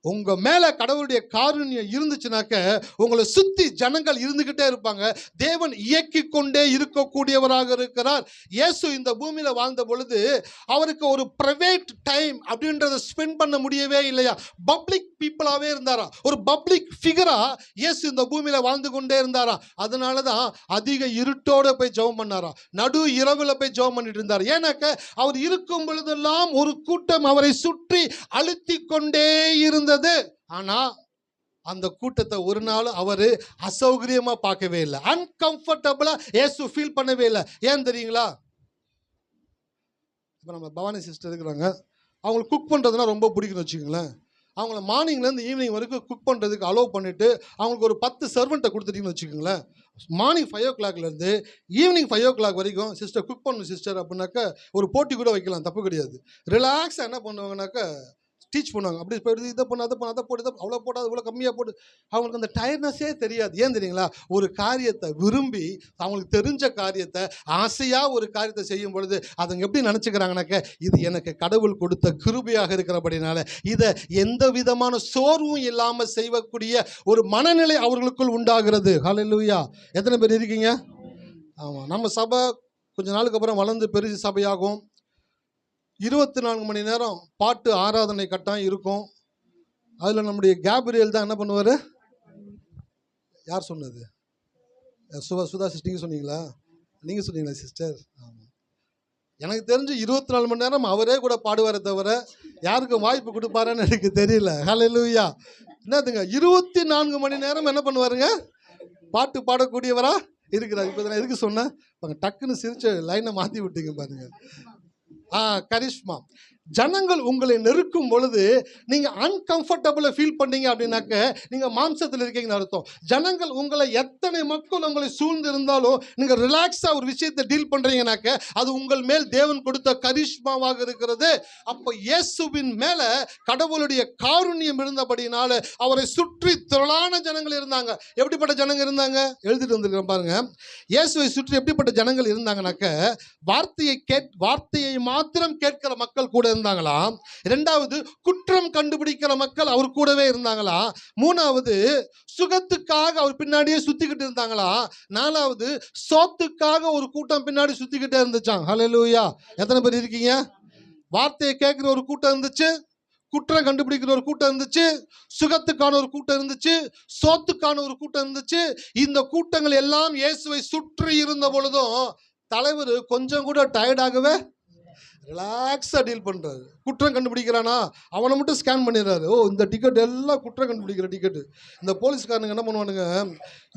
உங்க மேல கடவுளுடைய காருண்யம் இருந்துச்சுனாக்க உங்களை சுத்தி ஜனங்கள் இருந்துகிட்டே இருப்பாங்க. தேவன் இயக்கி கொண்டே இருக்கக்கூடியவராக இருக்கிறார். இயேசு இந்த பூமியில வாழ்ந்த பொழுது அவருக்கு ஒரு பிரைவேட் டைம் அப்படின்றத ஸ்பெண்ட் பண்ண முடியவே இல்லையா. பப்ளிக் பீப்புளாவே இருந்தாரா, ஒரு பப்ளிக் ஃபிகரா இயேசு இந்த பூமியில வாழ்ந்து கொண்டே இருந்தாரா. அதனாலதான் அதிக இருட்டோட போய் ஜெபம் பண்ணாரா, நடு இரவுல போய் ஜெபம் பண்ணிட்டு இருந்தார். ஏன்னாக்க அவர் இருக்கும் பொழுதெல்லாம் ஒரு கூட்டம் அவரை சுற்றி அழுத்தி கொண்டே இருந்தது. ஆனா அந்த கூட்டத்தை ஒரு நாள் அவரு அசௌகரியமா பார்க்கவே இல்லை, அன்கம்ஃபர்டபுளா இயேசு ஃபீல் பண்ணவே இல்லை. ஏன் தெரியுங்களா? இப்போ நம்ம பவானி சிஸ்டர் இருக்கிறாங்க, அவங்களுக்கு குக் பண்ணுறதுனா ரொம்ப பிடிக்குன்னு வச்சுக்கோங்களேன். அவங்கள மார்னிங்லேருந்து ஈவினிங் வரைக்கும் குக் பண்ணுறதுக்கு அலோவ் பண்ணிவிட்டு அவங்களுக்கு ஒரு 10 சர்வெண்ட்டை கொடுத்துட்டீங்கன்னு வச்சுக்கோங்களேன். மார்னிங் 5 o'clockலேருந்து ஈவினிங் 5 o'clock வரைக்கும் சிஸ்டர் குக் பண்ணணும் சிஸ்டர் அப்படின்னாக்க ஒரு போட்டி கூட வைக்கலாம், தப்பு கிடையாது. ரிலாக்ஸாக என்ன பண்ணுவாங்கனாக்கா டீச் பண்ணுவாங்க. அப்படி போயிடுது, இதை பண்ணு, அதை பண்ணு, அதை போட்டு, அவ்வளோ போட்டு, அவ்வளோ கம்மியாக போட்டு, அவங்களுக்கு அந்த டயர்னஸே தெரியாது. ஏன் தெரியுங்களா? ஒரு காரியத்தை விரும்பி, அவங்களுக்கு தெரிஞ்ச காரியத்தை ஆசையாக ஒரு காரியத்தை செய்யும் பொழுது அவங்க எப்படி நினச்சிக்கிறாங்கனாக்க, இது எனக்கு கடவுள் கொடுத்த கிருபையாக இருக்கிறபடினால இதை எந்த விதமான சோர்வும் இல்லாமல் செய்யக்கூடிய ஒரு மனநிலை அவர்களுக்குள் உண்டாகிறது. ஹல்லேலூயா. எத்தனை பேர் இருக்கீங்க? ஆமாம். நம்ம சபை கொஞ்ச நாளுக்கு அப்புறம் வளர்ந்து பெரிய சபையாகும். 24 மணி நேரம் பாட்டு ஆராதனை கட்டாயம் இருக்கும். அதில் நம்முடைய கேப்ரியல் தான் என்ன பண்ணுவார்? யார் சொன்னது? சுதா சிஸ்டர் நீங்கள் சொன்னீங்களா? நீங்கள் சொன்னீங்களா சிஸ்டர்? ஆமாம். எனக்கு தெரிஞ்சு 24 மணி நேரம் அவரே கூட பாடுவாரே தவிர யாருக்கும் வாய்ப்பு கொடுப்பாருன்னு எனக்கு தெரியல. ஹல்லேலூயா. என்னதுங்க 24 மணி நேரம் என்ன பண்ணுவாருங்க? பாட்டு பாடக்கூடியவரா இருக்கிறார். இப்போ நான் எதுக்கு சொன்னேன்? டக்குன்னு சிரிச்ச லைனை மாற்றி விட்டீங்க பாருங்க. கரிஷ்மா. ஜனங்கள் உங்களை நெருக்கும் பொழுது நீங்கள் அன்கம்ஃபர்டபுளாக ஃபீல் பண்ணீங்க அப்படின்னாக்க நீங்கள் மாம்சத்தில் இருக்கீங்கன்னு அர்த்தம். ஜனங்கள் உங்களை எத்தனை மக்கள் உங்களை சூழ்ந்து இருந்தாலும் நீங்கள் ரிலாக்ஸாக ஒரு விஷயத்தை டீல் பண்ணுறீங்கனாக்க அது உங்கள் மேல் தேவன் கொடுத்த கரிஷ்மாவாக இருக்கிறது. அப்போ இயேசுவின் மேலே கடவுளுடைய காருண்யம் இருந்தபடினால அவரை சுற்றி திரளான ஜனங்கள் இருந்தாங்க. எப்படிப்பட்ட ஜனங்கள் இருந்தாங்க? எழுதிட்டு வந்திருக்கிறேன் பாருங்க. இயேசுவை சுற்றி எப்படிப்பட்ட ஜனங்கள் இருந்தாங்கனாக்க, வார்த்தையை மாத்திரம் கேட்கிற மக்கள் கூட இருந்தாங்களாம். இரண்டாவது, குற்றம் கண்டுபிடிக்கிற மக்கள் அவர் கூடவே இருந்தாங்களா. மூணாவது, சுகத்துக்காக அவர் பின்னாடியே சுத்திக்கிட்டு இருந்தாங்களா. நாலாவது, சோத்துக்காக ஒரு கூட்டம் பின்னாடி சுத்திக்கிட்டே இருந்துச்சான். ஹல்லேலூயா. எத்தனை பேர் இருக்கீங்க? வார்த்தையை கேட்கிற ஒரு கூட்டம் இருந்துச்சு, குற்றம் கண்டுபிடிக்கிற ஒரு கூட்டம் இருந்துச்சு, சுகத்துக்கான ஒரு கூட்டம் இருந்துச்சு, சோத்துக்கான ஒரு கூட்டம் இருந்துச்சு. இந்த கூட்டங்கள் எல்லாம் இயேசுவை சுற்றி இருந்த பொழுதும் தலைவர் கொஞ்சம் கூட டயர்டாகவே ரிலாக்ஸாக டீல் பண்ணுறாரு. குற்றம் கண்டுபிடிக்கிறானா அவனை மட்டும் ஸ்கேன் பண்ணிடுறாரு. இந்த டிக்கெட் எல்லாம் குற்றம் கண்டுபிடிக்கிற டிக்கெட்டு. இந்த போலீஸ்காரனுங்க என்ன பண்ணுவானுங்க,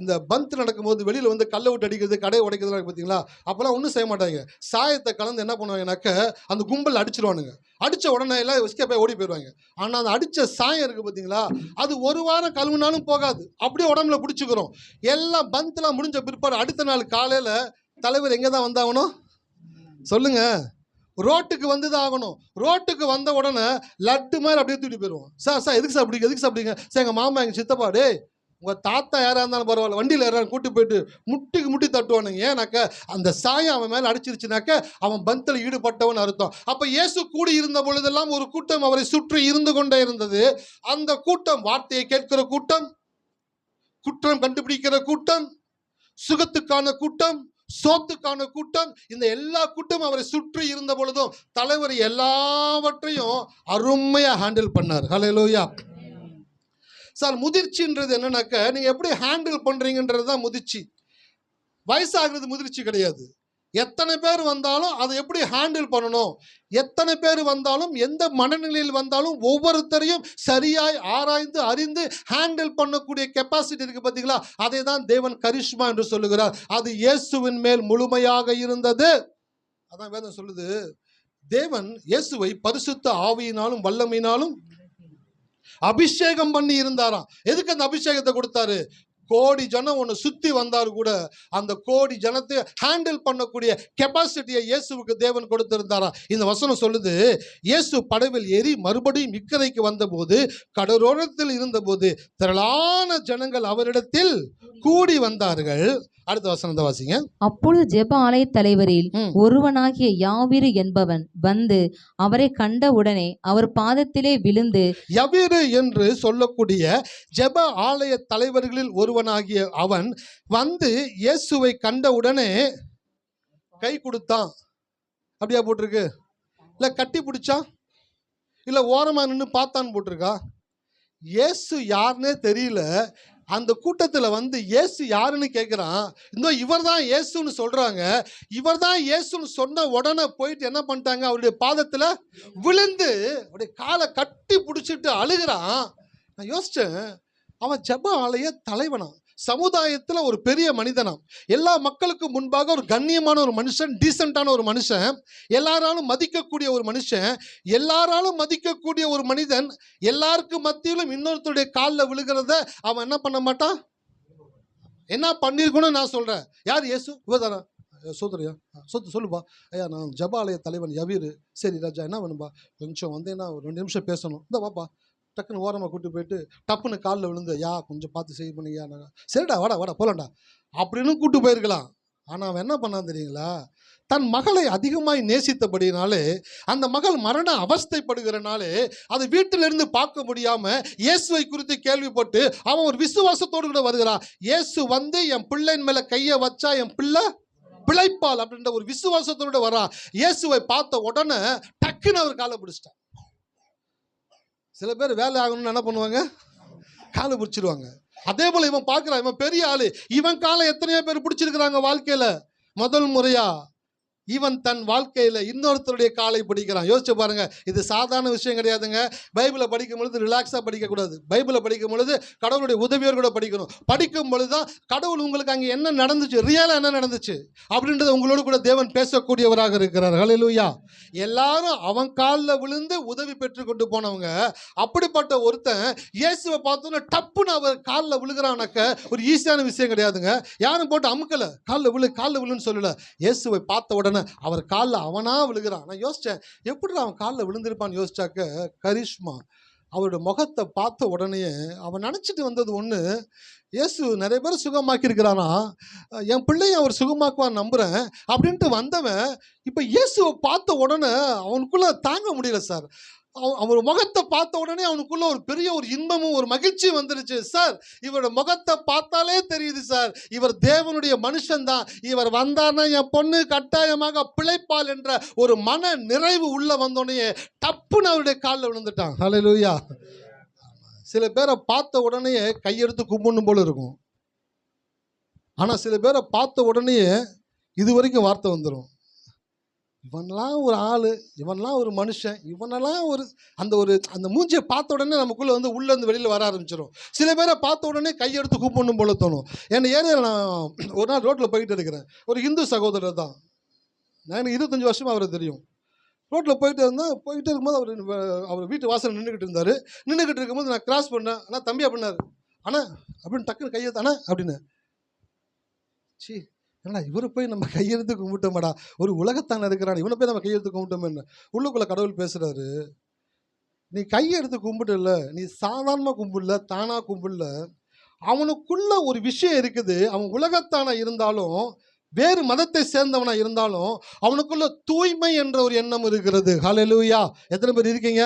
இந்த பந்த் நடக்கும்போது வெளியில் வந்து கல்லை விட்டு அடிக்கிறது, கடையை உடைக்கிறதுலாம் பார்த்தீங்களா, அப்போல்லாம் ஒன்றும் செய்ய மாட்டாங்க. சாயத்தை கலந்து என்ன பண்ணுவாங்கனாக்க அந்த கும்பல் அடிச்சிருவானுங்க. அடித்த உடனே எல்லாம் எஸ்கேப் ஓடி போயிடுவாங்க. ஆனால் அந்த அடித்த சாயம் இருக்குது பார்த்தீங்களா, அது ஒரு வாரம் கழுவுனாலும் போகாது, அப்படியே உடம்புல பிடிச்சிக்கிறோம். எல்லாம் பந்தெலாம் முடிஞ்ச பிற்பாடு அடுத்த நாள் காலையில் தலைவர் எங்கே தான் வந்தாகணும் சொல்லுங்கள்? ரோட்டுக்கு வந்து தான் ஆகணும். ரோட்டுக்கு வந்த உடனே லட்டு மாதிரி அப்படியே தூட்டி போயிடுவோம். சார் எதுக்கு சாப்பிடுங்க, எதுக்கு சாப்பிடுங்க? சார் எங்கள் மாமா, எங்கள் சித்தப்பா, டே உங்கள் தாத்தா யாராக இருந்தாலும் பரவாயில்ல, வண்டியில் யாராவது கூட்டி போயிட்டு முட்டி தட்டுவானுங்க. ஏன்னாக்க அந்த சாயம் அவன் மேலே அடிச்சிருச்சுனாக்க அவன் பந்தில் ஈடுபட்டவன் அர்த்தம். அப்போ இயேசு கூடி இருந்த பொழுதெல்லாம் ஒரு கூட்டம் அவரை சுற்றி இருந்து கொண்டே இருந்தது. அந்த கூட்டம் வார்த்தையை கேட்கிற கூட்டம், குற்றம் கண்டுபிடிக்கிற கூட்டம், சுகத்துக்கான கூட்டம், சோத்துக்கான கூட்டம், இந்த எல்லா கூட்டமும் அவரை சுற்றி இருந்த பொழுதும் தலைவர் எல்லாவற்றையும் அருமையா ஹேண்டில் பண்ணார். ஹல்லேலூயா. சார் முதிர்ச்சின்றது என்னன்னாக்க நீங்க எப்படி ஹேண்டில் பண்றீங்கன்றது தான் முதிர்ச்சி. வயசாகிறது முதிர்ச்சி கிடையாது. எத்தனை பேர் வந்தாலும் அதை எப்படி ஹேண்டில் பண்ணணும், எத்தனை பேர் வந்தாலும் எந்த மனநிலையில் வந்தாலும் ஒவ்வொருத்தரையும் சரியாய் ஆராய்ந்து அறிந்து ஹேண்டில் பண்ணக்கூடிய கெப்பாசிட்டி இருக்கு பார்த்தீங்களா, அதை தான் தேவன் கரிஷ்மா என்று சொல்லுகிறார். அது இயேசுவின் மேல் முழுமையாக இருந்தது. அதான் வேதம் சொல்லுது, தேவன் இயேசுவை பரிசுத்த ஆவியினாலும் வல்லமையினாலும் அபிஷேகம் பண்ணி இருந்தாராம். எதுக்கு அந்த அபிஷேகத்தை கொடுத்தாரு? கோடி ஜனம் ஒன்று சுற்றி வந்தாலும் கூட அந்த கோடி ஜனத்தை ஹேண்டில் பண்ணக்கூடிய கெப்பாசிட்டியை இயேசுவுக்கு தேவன் கொடுத்திருந்தாரா. இந்த வசனம் சொல்லுது, இயேசு படவில் ஏறி மறுபடியும் இக்கரைக்கு வந்தபோது கடலோரத்தில் இருந்தபோது திரளான ஜனங்கள் அவரிடத்தில் கூடி வந்தார்கள். அடுத்த வசனத்தை வாசிங்க. அப்பொழுது ஜெப ஆலய தலைவரில் ஒருவனாகிய யாவிரு என்பவன் வந்து அவரை கண்ட உடனே அவர் பாதத்திலே விழுந்து, யாவிரு என்று சொல்லக்கூடிய ஜெப ஆலய தலைவர்களில் ஒருவனாகிய அவன் வந்து இயேசுவை கண்ட உடனே கை கொடுத்தான். அப்படியா போட்டிருக்கு? இல்ல கட்டி பிடிச்சான், இல்ல ஓரமா நின்று பார்த்தான்னு போட்டிருக்கா? இயேசு யாருன்னே தெரியல. அந்த கூட்டத்தில் வந்து இயேசு யாருன்னு கேட்குறான். இன்னும் இவர் தான் இயேசுன்னு சொல்கிறாங்க. இவர் தான் இயேசுன்னு சொன்ன உடனே போயிட்டு என்ன பண்ணிட்டாங்க, அவருடைய பாதத்தில் விழுந்து அவருடைய காலை கட்டி பிடிச்சிட்டு அழுகிறான். நான் யோசித்தேன், அவன் ஜெப ஆலய தலைவனா, சமுதாயத்தில் ஒரு பெரிய மனிதனாம், எல்லா மக்களுக்கும் முன்பாக ஒரு கண்ணியமான ஒரு மனுஷன், டீசெண்டான ஒரு மனுஷன், எல்லாராலும் மதிக்கக்கூடிய ஒரு மனுஷன், எல்லாராலும் மதிக்கக்கூடிய ஒரு மனிதன், எல்லாருக்கும் மத்தியிலும் இன்னொருத்தருடைய காலில் விழுகிறத அவன் என்ன பண்ண மாட்டான்? என்ன பண்ணியிருக்கணும்னு நான் சொல்கிறேன். யார்? இயேசு. இவர் தானே சோதரியா சொல்லுப்பா. ஐயா நான் ஜபாலய தலைவன் யவீர். சரி ராஜா என்ன வேணும்பா? கொஞ்சம் வந்தேன்னா ஒரு 2 நிமிஷம் பேசணும். இந்த வாப்பா. டக்குன்னு ஓரமாக கூப்பிட்டு போயிட்டு டப்புன்னு காலில் விழுந்து, யா கொஞ்சம் பார்த்து செய்ய பண்ணியா. சரிடா வாடா போலாம்டா அப்படின்னு கூப்பிட்டு போயிருக்கலாம். ஆனால் அவன் என்ன பண்ணான் தெரியுங்களா? தன் மகளை அதிகமாய் நேசித்தபடினாலே, அந்த மகள் மரண அவஸ்தைப்படுகிறனாலே, அதை வீட்டிலிருந்து பார்க்க முடியாம இயேசுவை குறித்து கேள்விப்பட்டு அவன் ஒரு விசுவாசத்தோடு கூட வருகிறான். இயேசு வந்து என் பிள்ளையின் மேல கையை வச்சா என் பிள்ளை பிழைப்பால் அப்படின்ற ஒரு விசுவாசத்தோடு வரான். இயேசுவை பார்த்த உடனே டக்குன்னு அவர் காலை பிடிச்சிட்டான். சில பேர் வேலை ஆகணும்னு என்ன பண்ணுவாங்க? காலை பிடிச்சிருவாங்க. அதே போல இவன் பார்க்கிறான், இவன் பெரிய ஆளு, இவன் காலை எத்தனையோ பேர் பிடிச்சிருக்கிறாங்க வாழ்க்கையில. முதல் முறையா இவன் தன் வாழ்க்கையில் இன்னொருத்தருடைய காலை பிடிக்கிறான். யோசிச்சு பாருங்க, இது சாதாரண விஷயம் கிடையாதுங்க. பைபிளை படிக்கும் பொழுது ரிலாக்ஸாக படிக்கக்கூடாது. பைபிளை படிக்கும் பொழுது கடவுளுடைய உதவியோடு கூட படிக்கணும். படிக்கும் பொழுது தான் கடவுள் உங்களுக்கு அங்கே என்ன நடந்துச்சு, ரியலாக என்ன நடந்துச்சு அப்படின்றத உங்களோடு கூட தேவன் பேசக்கூடியவராக இருக்கிறார். ஹல்லேலூயா. எல்லாரும் அவன் காலில் விழுந்து உதவி பெற்று கொண்டு போனவங்க. அப்படிப்பட்ட ஒருத்தன் இயேசுவை பார்த்தோன்னா டப்புன்னு அவர் காலில் விழுகிறானாக்க ஒரு ஈஸியான விஷயம் கிடையாதுங்க. யாரும் போட்டு அமுக்கலை, காலில் விழுன்னு சொல்லலை. இயேசுவை பார்த்த உடனே அவர் காலில் அவனா விழுகிறான். நான் யோசிச்சேன், எப்படி அவன் காலில் விழுந்திருப்பான்னு யோசிச்சாக்க, கரிஷ்மா அவருடைய முகத்தை பார்த்த உடனே அவன் நினச்சிட்டு வந்தது ஒன்று, இயேசு நிறைய பேர் சுகமாக்கி இருக்கிறானா, என் பிள்ளைய அவர் சுகமாக்குவான் நம்புகிறேன் அப்படின்ட்டு வந்தவன் இப்போ இயேசுவை பார்த்த உடனே அவனுக்குள்ள தாங்க முடியல சார். அவர் முகத்தை பார்த்த உடனே அவனுக்குள்ள ஒரு பெரிய ஒரு இன்பமும் ஒரு மகிழ்ச்சியும் வந்துருச்சு. சார் இவரோட முகத்தை பார்த்தாலே தெரியுது சார், இவர் தேவனுடைய மனுஷன்தான். இவர் வந்தார்னா என் பொண்ணு கட்டாயமாக பிழைப்பால் என்ற ஒரு மன நிறைவு உள்ள வந்தோடனே டப்புன்னு அவருடைய காலில் விழுந்துட்டான். ஹல்லேலூயா. சில பேரை பார்த்த உடனே கையெடுத்து கும்பிடணும் போல இருக்கும். ஆனால் சில பேரை பார்த்த உடனே இது வரைக்கும் வார்த்தை வந்துடும், இவன்லாம் ஒரு ஆள், இவன்லாம் ஒரு மனுஷன், இவனெல்லாம் ஒரு அந்த மூஞ்சியை பார்த்த உடனே நமக்குள்ளே வந்து உள்ளேருந்து வெளியில் வர ஆரம்பிச்சிடும். சில பேரை பார்த்த உடனே கையெடுத்து கூப்பிடணும் போல தோணும். என் ஏரியாவில் நான் ஒரு நாள் ரோட்டில் போயிட்டு இருக்கிறேன். ஒரு ஹிந்து சகோதரர் தான், நான் எனக்கு 25 வருஷமாக அவரை தெரியும். ரோட்டில் போயிட்டு இருக்கும்போது அவர் வீட்டு வாசல் நின்றுக்கிட்டு இருந்தார். நின்றுக்கிட்டு இருக்கும்போது நான் கிராஸ் பண்ணேன். ஆனால் தம்பி அப்படின்னாரு, அண்ணா அப்படின்னு டக்குன்னு கையெழுத்தானே அப்படின்னு. சி ஏன்னா இவரை போய் நம்ம கையெழுத்து கும்பிட்டோமாடா, ஒரு உலகத்தான இருக்கிறான், இவனை போய் நம்ம கையெழுத்து கும்பிட்டோமே. உள்ளுக்குள்ளே கடவுள் பேசுகிறாரு, நீ கையெடுத்து கும்பிடல, நீ சாதாரணமாக கும்பிடல, தானாக கும்பிடல, அவனுக்குள்ள ஒரு விஷயம் இருக்குது. அவன் உலகத்தான இருந்தாலும், வேறு மதத்தை சேர்ந்தவனா இருந்தாலும், அவனுக்குள்ள தூய்மை என்ற ஒரு எண்ணம் இருக்கிறது. ஹல்லேலூயா. எத்தனை பேர் இருக்கீங்க?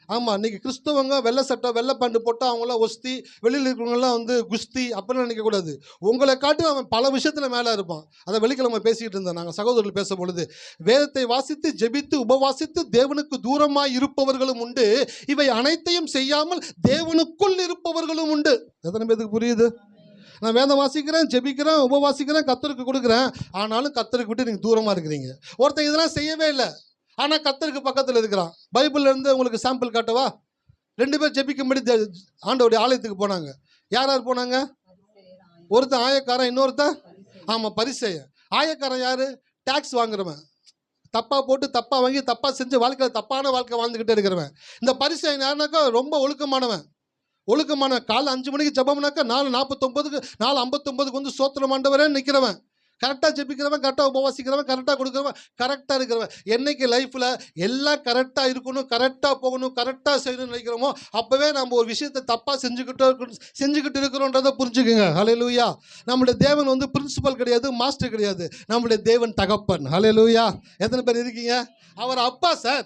ஆமாம், இன்றைக்கி கிறிஸ்தவங்க வெள்ளை சட்டை வெள்ளை பேண்ட் போட்டால் அவங்களாம் ஒஸ்தி, வெளியில் இருக்கிறவங்களாம் வந்து குஸ்தி அப்படின்னு நினைக்கக்கூடாது. உங்களை காட்டி அவன் பல விஷயத்தில் மேலே இருப்பான். அதை வெள்ளிக்கிழமை பேசிக்கிட்டு இருந்தேன் நாங்கள் சகோதரர்கள் பேசும் பொழுது. வேதத்தை வாசித்து ஜெபித்து உபவாசித்து தேவனுக்கு தூரமாக இருப்பவர்களும் உண்டு, இவை அனைத்தையும் செய்யாமல் தேவனுக்குள் இருப்பவர்களும் உண்டு. எத்தனை பேருக்கு புரியுது? நான் வேதம் வாசிக்கிறேன், ஜெபிக்கிறேன், உபவாசிக்கிறேன், கர்த்தருக்கு கொடுக்குறேன், ஆனாலும் கர்த்தருக்கு விட்டு நீங்கள் தூரமாக இருக்கிறீங்க. ஒருத்தன் இதெல்லாம் செய்யவே இல்லை, ஆனால் கர்த்தருக்கு பக்கத்தில் இருக்கிறான். பைபிள்ல இருந்து உங்களுக்கு சாம்பிள் காட்டவா? 2 பேர் ஜெபிக்கும்படி ஆண்டவருடைய ஆலயத்துக்கு போனாங்க. யார் யார் போனாங்க? ஒருத்தன் ஆயக்காரன், இன்னொருத்தன் ஆமாம் பரிசேயன். ஆயக்காரன் யார்? டேக்ஸ் வாங்குறவன், தப்பாக போட்டு தப்பாக வாங்கி தப்பாக செஞ்சு வாழ்க்கையில் தப்பான வாழ்க்கை வாழ்ந்துக்கிட்டே இருக்கிறவன். இந்த பரிசேயன் யாருனாக்கா ரொம்ப ஒழுக்கமானவன். காலை 5 மணிக்கு ஜெபம்னாக்கா 4:49 4:59 வந்து சோத்திரம் ஆண்டவரே நிற்கிறவன். கரெக்டாக ஜெபிக்கிறவன், கரெக்டாக உபவாசிக்கிறவன், கரெக்டாக கொடுக்குறவன், கரெக்டாக இருக்கிறவன். என்னைக்கு லைஃப்பில் எல்லாம் கரெக்டாக இருக்கணும், கரெக்டாக போகணும், கரெக்டாக செய்யணும்னு நினைக்கிறோமோ அப்போவே நம்ம ஒரு விஷயத்தை தப்பாக செஞ்சுக்கிட்டு இருக்கிறோன்றதை புரிஞ்சுக்குங்க. ஹல்லேலூயா. நம்மளுடைய தேவன் வந்து பிரின்சிபல் கிடையாது, மாஸ்டர் கிடையாது. நம்மளுடைய தேவன் தகப்பன். ஹல்லேலூயா. எத்தனை பேர் இருக்கீங்க? அவர் அப்பா சார்.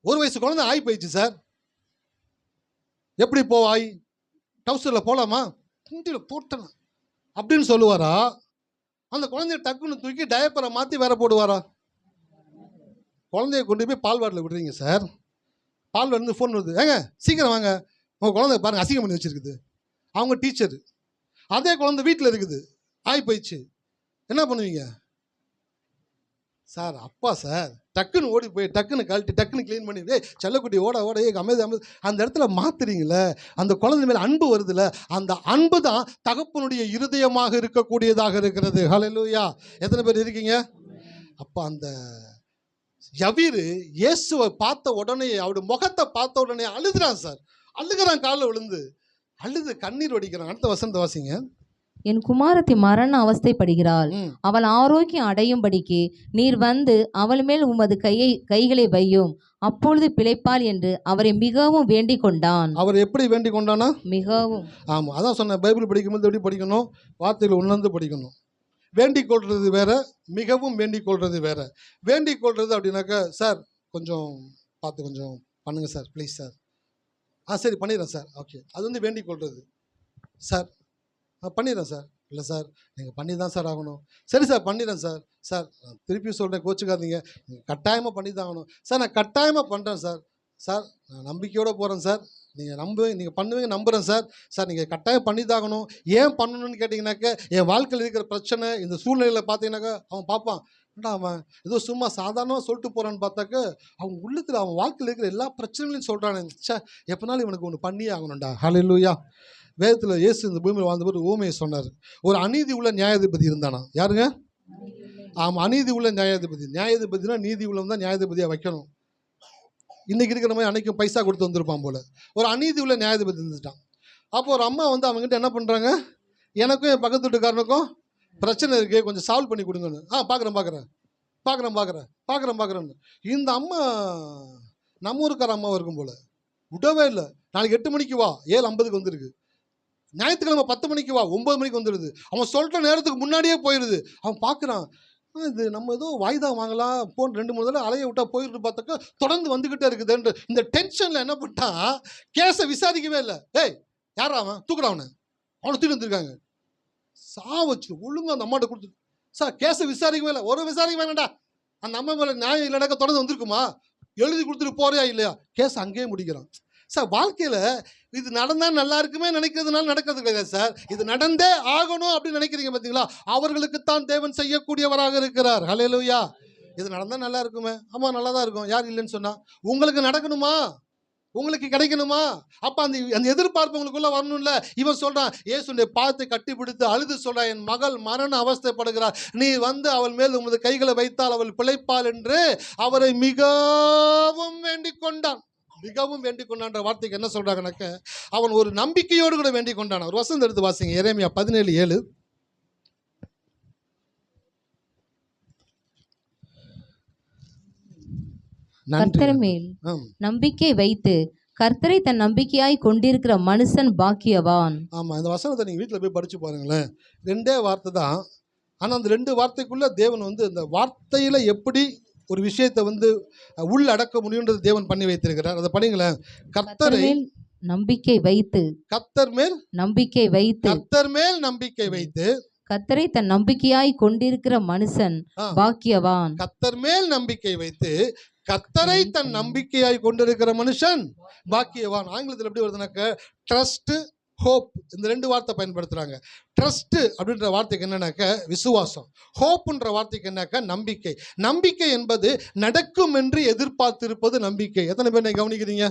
1 வயசு குழந்தை ஆகி போயிடுச்சு சார். எப்படி போவாய்? டவுசரில் போகலாமா? குண்டியில் போட்டலாம் அப்படின்னு சொல்லுவாரா? அந்த குழந்தைய டக்குன்னு தூக்கி டயப்பரை மாற்றி வேற போடுவாரா? குழந்தைய கொண்டு போய் பால்வாடியில் விடுறீங்க சார். பால்வாடிலேருந்து ஃபோன் வருது, ஏங்க சீக்கிரம் வாங்க, உங்கள் குழந்தை பாருங்கள் அசிங்கம் பண்ணி வச்சுருக்குது. அவங்க டீச்சரு. அதே குழந்தை வீட்டில் இருக்குது, ஆகி போயிடுச்சு. என்ன பண்ணுவீங்க சார்? அப்பா சார். டக்குன்னு ஓடி போய் டக்குன்னு கழட்டி டக்குன்னு க்ளீன் பண்ணி, செல்லக்குட்டி ஓட அமைதி அந்த இடத்துல மாத்துறீங்களே, அந்த குழந்தை மேலே அன்பு வருதுல்ல, அந்த அன்பு தான் தகப்பனுடைய இருதயமாக இருக்கக்கூடியதாக இருக்கிறது. ஹல்லேலூயா. எத்தனை பேர் இருக்கீங்க? அப்போ அந்த யவீரு இயேசுவை பார்த்த உடனே, அவருடைய முகத்தை பார்த்த உடனே அழுதுறான் சார். அழுகிறான், காலில் விழுந்து அழுது கண்ணீர் வடிக்கிறான். அடுத்த வசனத்தை வாசிங்க. என் குமாரத்தி மரண அவஸ்தைப்படுகிறாள், அவள் ஆரோக்கியம் அடையும்படிக்கு நீர் வந்து அவள் மேல் உமது கைகளை வையும், அப்பொழுது பிழைப்பாள் என்று அவரை மிகவும் வேண்டிக் கொண்டான். அவர் எப்படி வேண்டிக் கொண்டானா? மிகவும். ஆமாம், அதான் சொன்னேன், பைபிள் படிக்கும்போது எப்படி படிக்கணும்? வார்த்தைகள் உணர்ந்து படிக்கணும். வேண்டிக் கொள்வது வேற, மிகவும் வேண்டிக் கொள்வது வேற. வேண்டிக் கொள்வது அப்படின்னாக்கா, சார் கொஞ்சம் பார்த்து கொஞ்சம் பண்ணுங்க சார், ப்ளீஸ் சார். சரி பண்ணிடுறேன் சார். ஓகே, அது வந்து வேண்டிக் கொள்வது. சார் பண்ணிடுறேன் சார். இல்லை சார் நீங்கள் பண்ணி தான் சார் ஆகணும். சரி சார் பண்ணிடுறேன் சார். சார் நான் திருப்பி சொல்கிறேன், கோச்சுக்காதீங்க, நீங்கள் கட்டாயமாக பண்ணி தான் ஆகணும் சார். நான் கட்டாயமாக பண்ணுறேன் சார். சார் நான் நம்பிக்கையோடு போகிறேன் சார், நீங்கள் பண்ணுவீங்க நம்புகிறேன் சார். சார் நீங்கள் கட்டாயம் பண்ணி தான் ஆகணும். ஏன் பண்ணணும்னு கேட்டிங்கனாக்கா, என் வாழ்க்கையில் இருக்கிற பிரச்சனை இந்த சூழ்நிலையில் பார்த்தீங்கன்னாக்கா அவன் பார்ப்பான், அவன் ஏதோ சும்மா சாதாரணமாக சொல்லிட்டு போகிறான்னு பார்த்தாக்க அவன் உள்ளத்தில் அவன் வாழ்க்கையில் இருக்கிற எல்லா பிரச்சனைகளையும் சொல்கிறானே, சார் எப்போனாலும் இவனுக்கு ஒன்று பண்ணியே ஆகணும்டா. ஹல்லேலூயா. வேதத்தில் இயேசு இந்த பூமியில் வாழ்ந்தபோது ஊமையை சொன்னார். ஒரு அநீதி உள்ள நியாயாதிபதி இருந்தானா? யாருங்க? ஆமாம், அநீதி உள்ள நியாயாதிபதி. நியாயாதிபதினா நீதி உள்ளவன் தான் நியாயாதிபதியாக வைக்கணும். இன்றைக்கி இருக்கிற மாதிரி அன்றைக்கும் பைசா கொடுத்து வந்திருப்பான் போல். ஒரு அநீதி உள்ள நியாயாதிபதி இருந்துட்டான். அப்போ ஒரு அம்மா வந்து அவங்ககிட்ட என்ன பண்ணுறாங்க, எனக்கும் என் பக்கத்து வீட்டுக்காரனுக்கும் பிரச்சனை இருக்குது, கொஞ்சம் சால்வ் பண்ணி கொடுங்கன்னு. பார்க்குறேன்னு இந்த அம்மா நம்ம ஊருக்கார அம்மாவும் இருக்கும் போல். விடவே இல்லை. நாளைக்கு 8 மணிக்கு வா, 7:50 வந்துருக்கு. ஞாயிற்றுக்கிழமை 10 மணிக்கு வா, 9 மணிக்கு வந்துடுது. அவன் சொல்கிற நேரத்துக்கு முன்னாடியே போயிடுது. அவன் பார்க்குறான், இது நம்ம ஏதோ வாய்தா வாங்கலாம் போன் 2-3 தடவை அலைய விட்டா போயிட்டு பார்த்தாக்கா தொடர்ந்து வந்துக்கிட்டே இருக்குதுன்ற இந்த டென்ஷனில் என்ன பண்ணிட்டா, கேஸை விசாரிக்கவே இல்லை. ஏய் யாரா அவன், தூக்குறான் அவனை தூக்கி வந்துருக்காங்க. வச்சு ஒழுங்கு அந்த அம்மாட்ட கொடுத்து, சார் கேஸை விசாரிக்கவே இல்லை. ஒரு விசாரிக்க வேணாண்டா, அந்த அம்மா மேலே நியாயம் இல்லைனாக்கா தொடர்ந்து வந்திருக்குமா, எழுதி கொடுத்துட்டு போறியா இல்லையா, கேஸ் அங்கேயே முடிக்கிறான். சார் வாழ்க்கையில் இது நடந்தால் நல்லா இருக்குமே நினைக்கிறதுனால நடக்கிறது கிடையாது சார். இது நடந்தே ஆகணும் அப்படின்னு நினைக்கிறீங்க பார்த்தீங்களா, அவர்களுக்குத்தான் தேவன் செய்யக்கூடியவராக இருக்கிறார். ஹல்லேலூயா. இது நடந்தால் நல்லா இருக்குமே, ஆமாம் நல்லா தான் இருக்கும், யார் இல்லைன்னு சொன்னால். உங்களுக்கு நடக்கணுமா, உங்களுக்கு கிடைக்கணுமா, அப்போ அந்த எதிர்பார்ப்பு உங்களுக்குள்ள வரணும்ல. இவன் சொல்கிறான், இயேசுடைய பாதத்தை கட்டி பிடித்து அழுது சொல்கிறான், என் மகள் மரண அவஸ்தைப்படுகிறார், நீ வந்து அவள் மேல் உமது கைகளை வைத்தால் அவள் பிழைப்பாள் என்று அவரை மிகவும் வேண்டிக் கொண்டான். மிகவும் வேண்டிக் கொண்டான்ற வார்த்தைக்கு என்ன சொல்றாங்கனாக்க, அவன் ஒரு நம்பிக்கையோடு கூட வேண்டிக் கொண்டான். ஒரு வசனம் எடுத்து வாசிங்க, எரேமியா 17:7. கர்த்தர் மேல் நம்பிக்கை வைத்து கர்த்தரை தன் நம்பிக்கையாய் கொண்டிருக்கிற மனுஷன் பாக்கியவான். ஆமா, இந்த வசனத்தை நீங்க வீட்டில் போய் படிச்சு பாருங்களேன். 2 வார்த்தை தான், ஆனா அந்த 2 வார்த்தைக்குள்ள தேவன் வந்து இந்த வார்த்தையில எப்படி ஒரு விஷயத்தை வந்து உள்ளடக்க முடியுன்றது தேவன் பண்ணி வைத்திருக்கிறார். அதை படிங்களேன். கர்த்தரை நம்பிக்கை வைத்து, கர்த்தர் மேல் நம்பிக்கை வைத்து, கர்த்தர் மேல் நம்பிக்கை வைத்து கர்த்தரை தன் நம்பிக்கையாய் கொண்டிருக்கிற மனுஷன் பாக்கியவான். கர்த்தர் மேல் நம்பிக்கை வைத்து கர்த்தரை தன் நம்பிக்கையாய் கொண்டிருக்கிற மனுஷன் பாக்கியவான். ஆங்கிலத்தில் எப்படி வருதுனாக்க, ட்ரஸ்ட், ஹோப், இந்த 2 வார்த்தை பயன்படுத்துறாங்க. ட்ரஸ்ட் அப்படின்ற வார்த்தைக்கு என்னன்னாக்க விசுவாசம், ஹோப்ன்ற வார்த்தைக்கு என்னக்க நம்பிக்கை. நம்பிக்கை என்பது நடக்கும் என்று எதிர்பார்த்திருப்பது நம்பிக்கை. எத்தனை பேர் நீங்கள் கவனிக்கிறீங்க?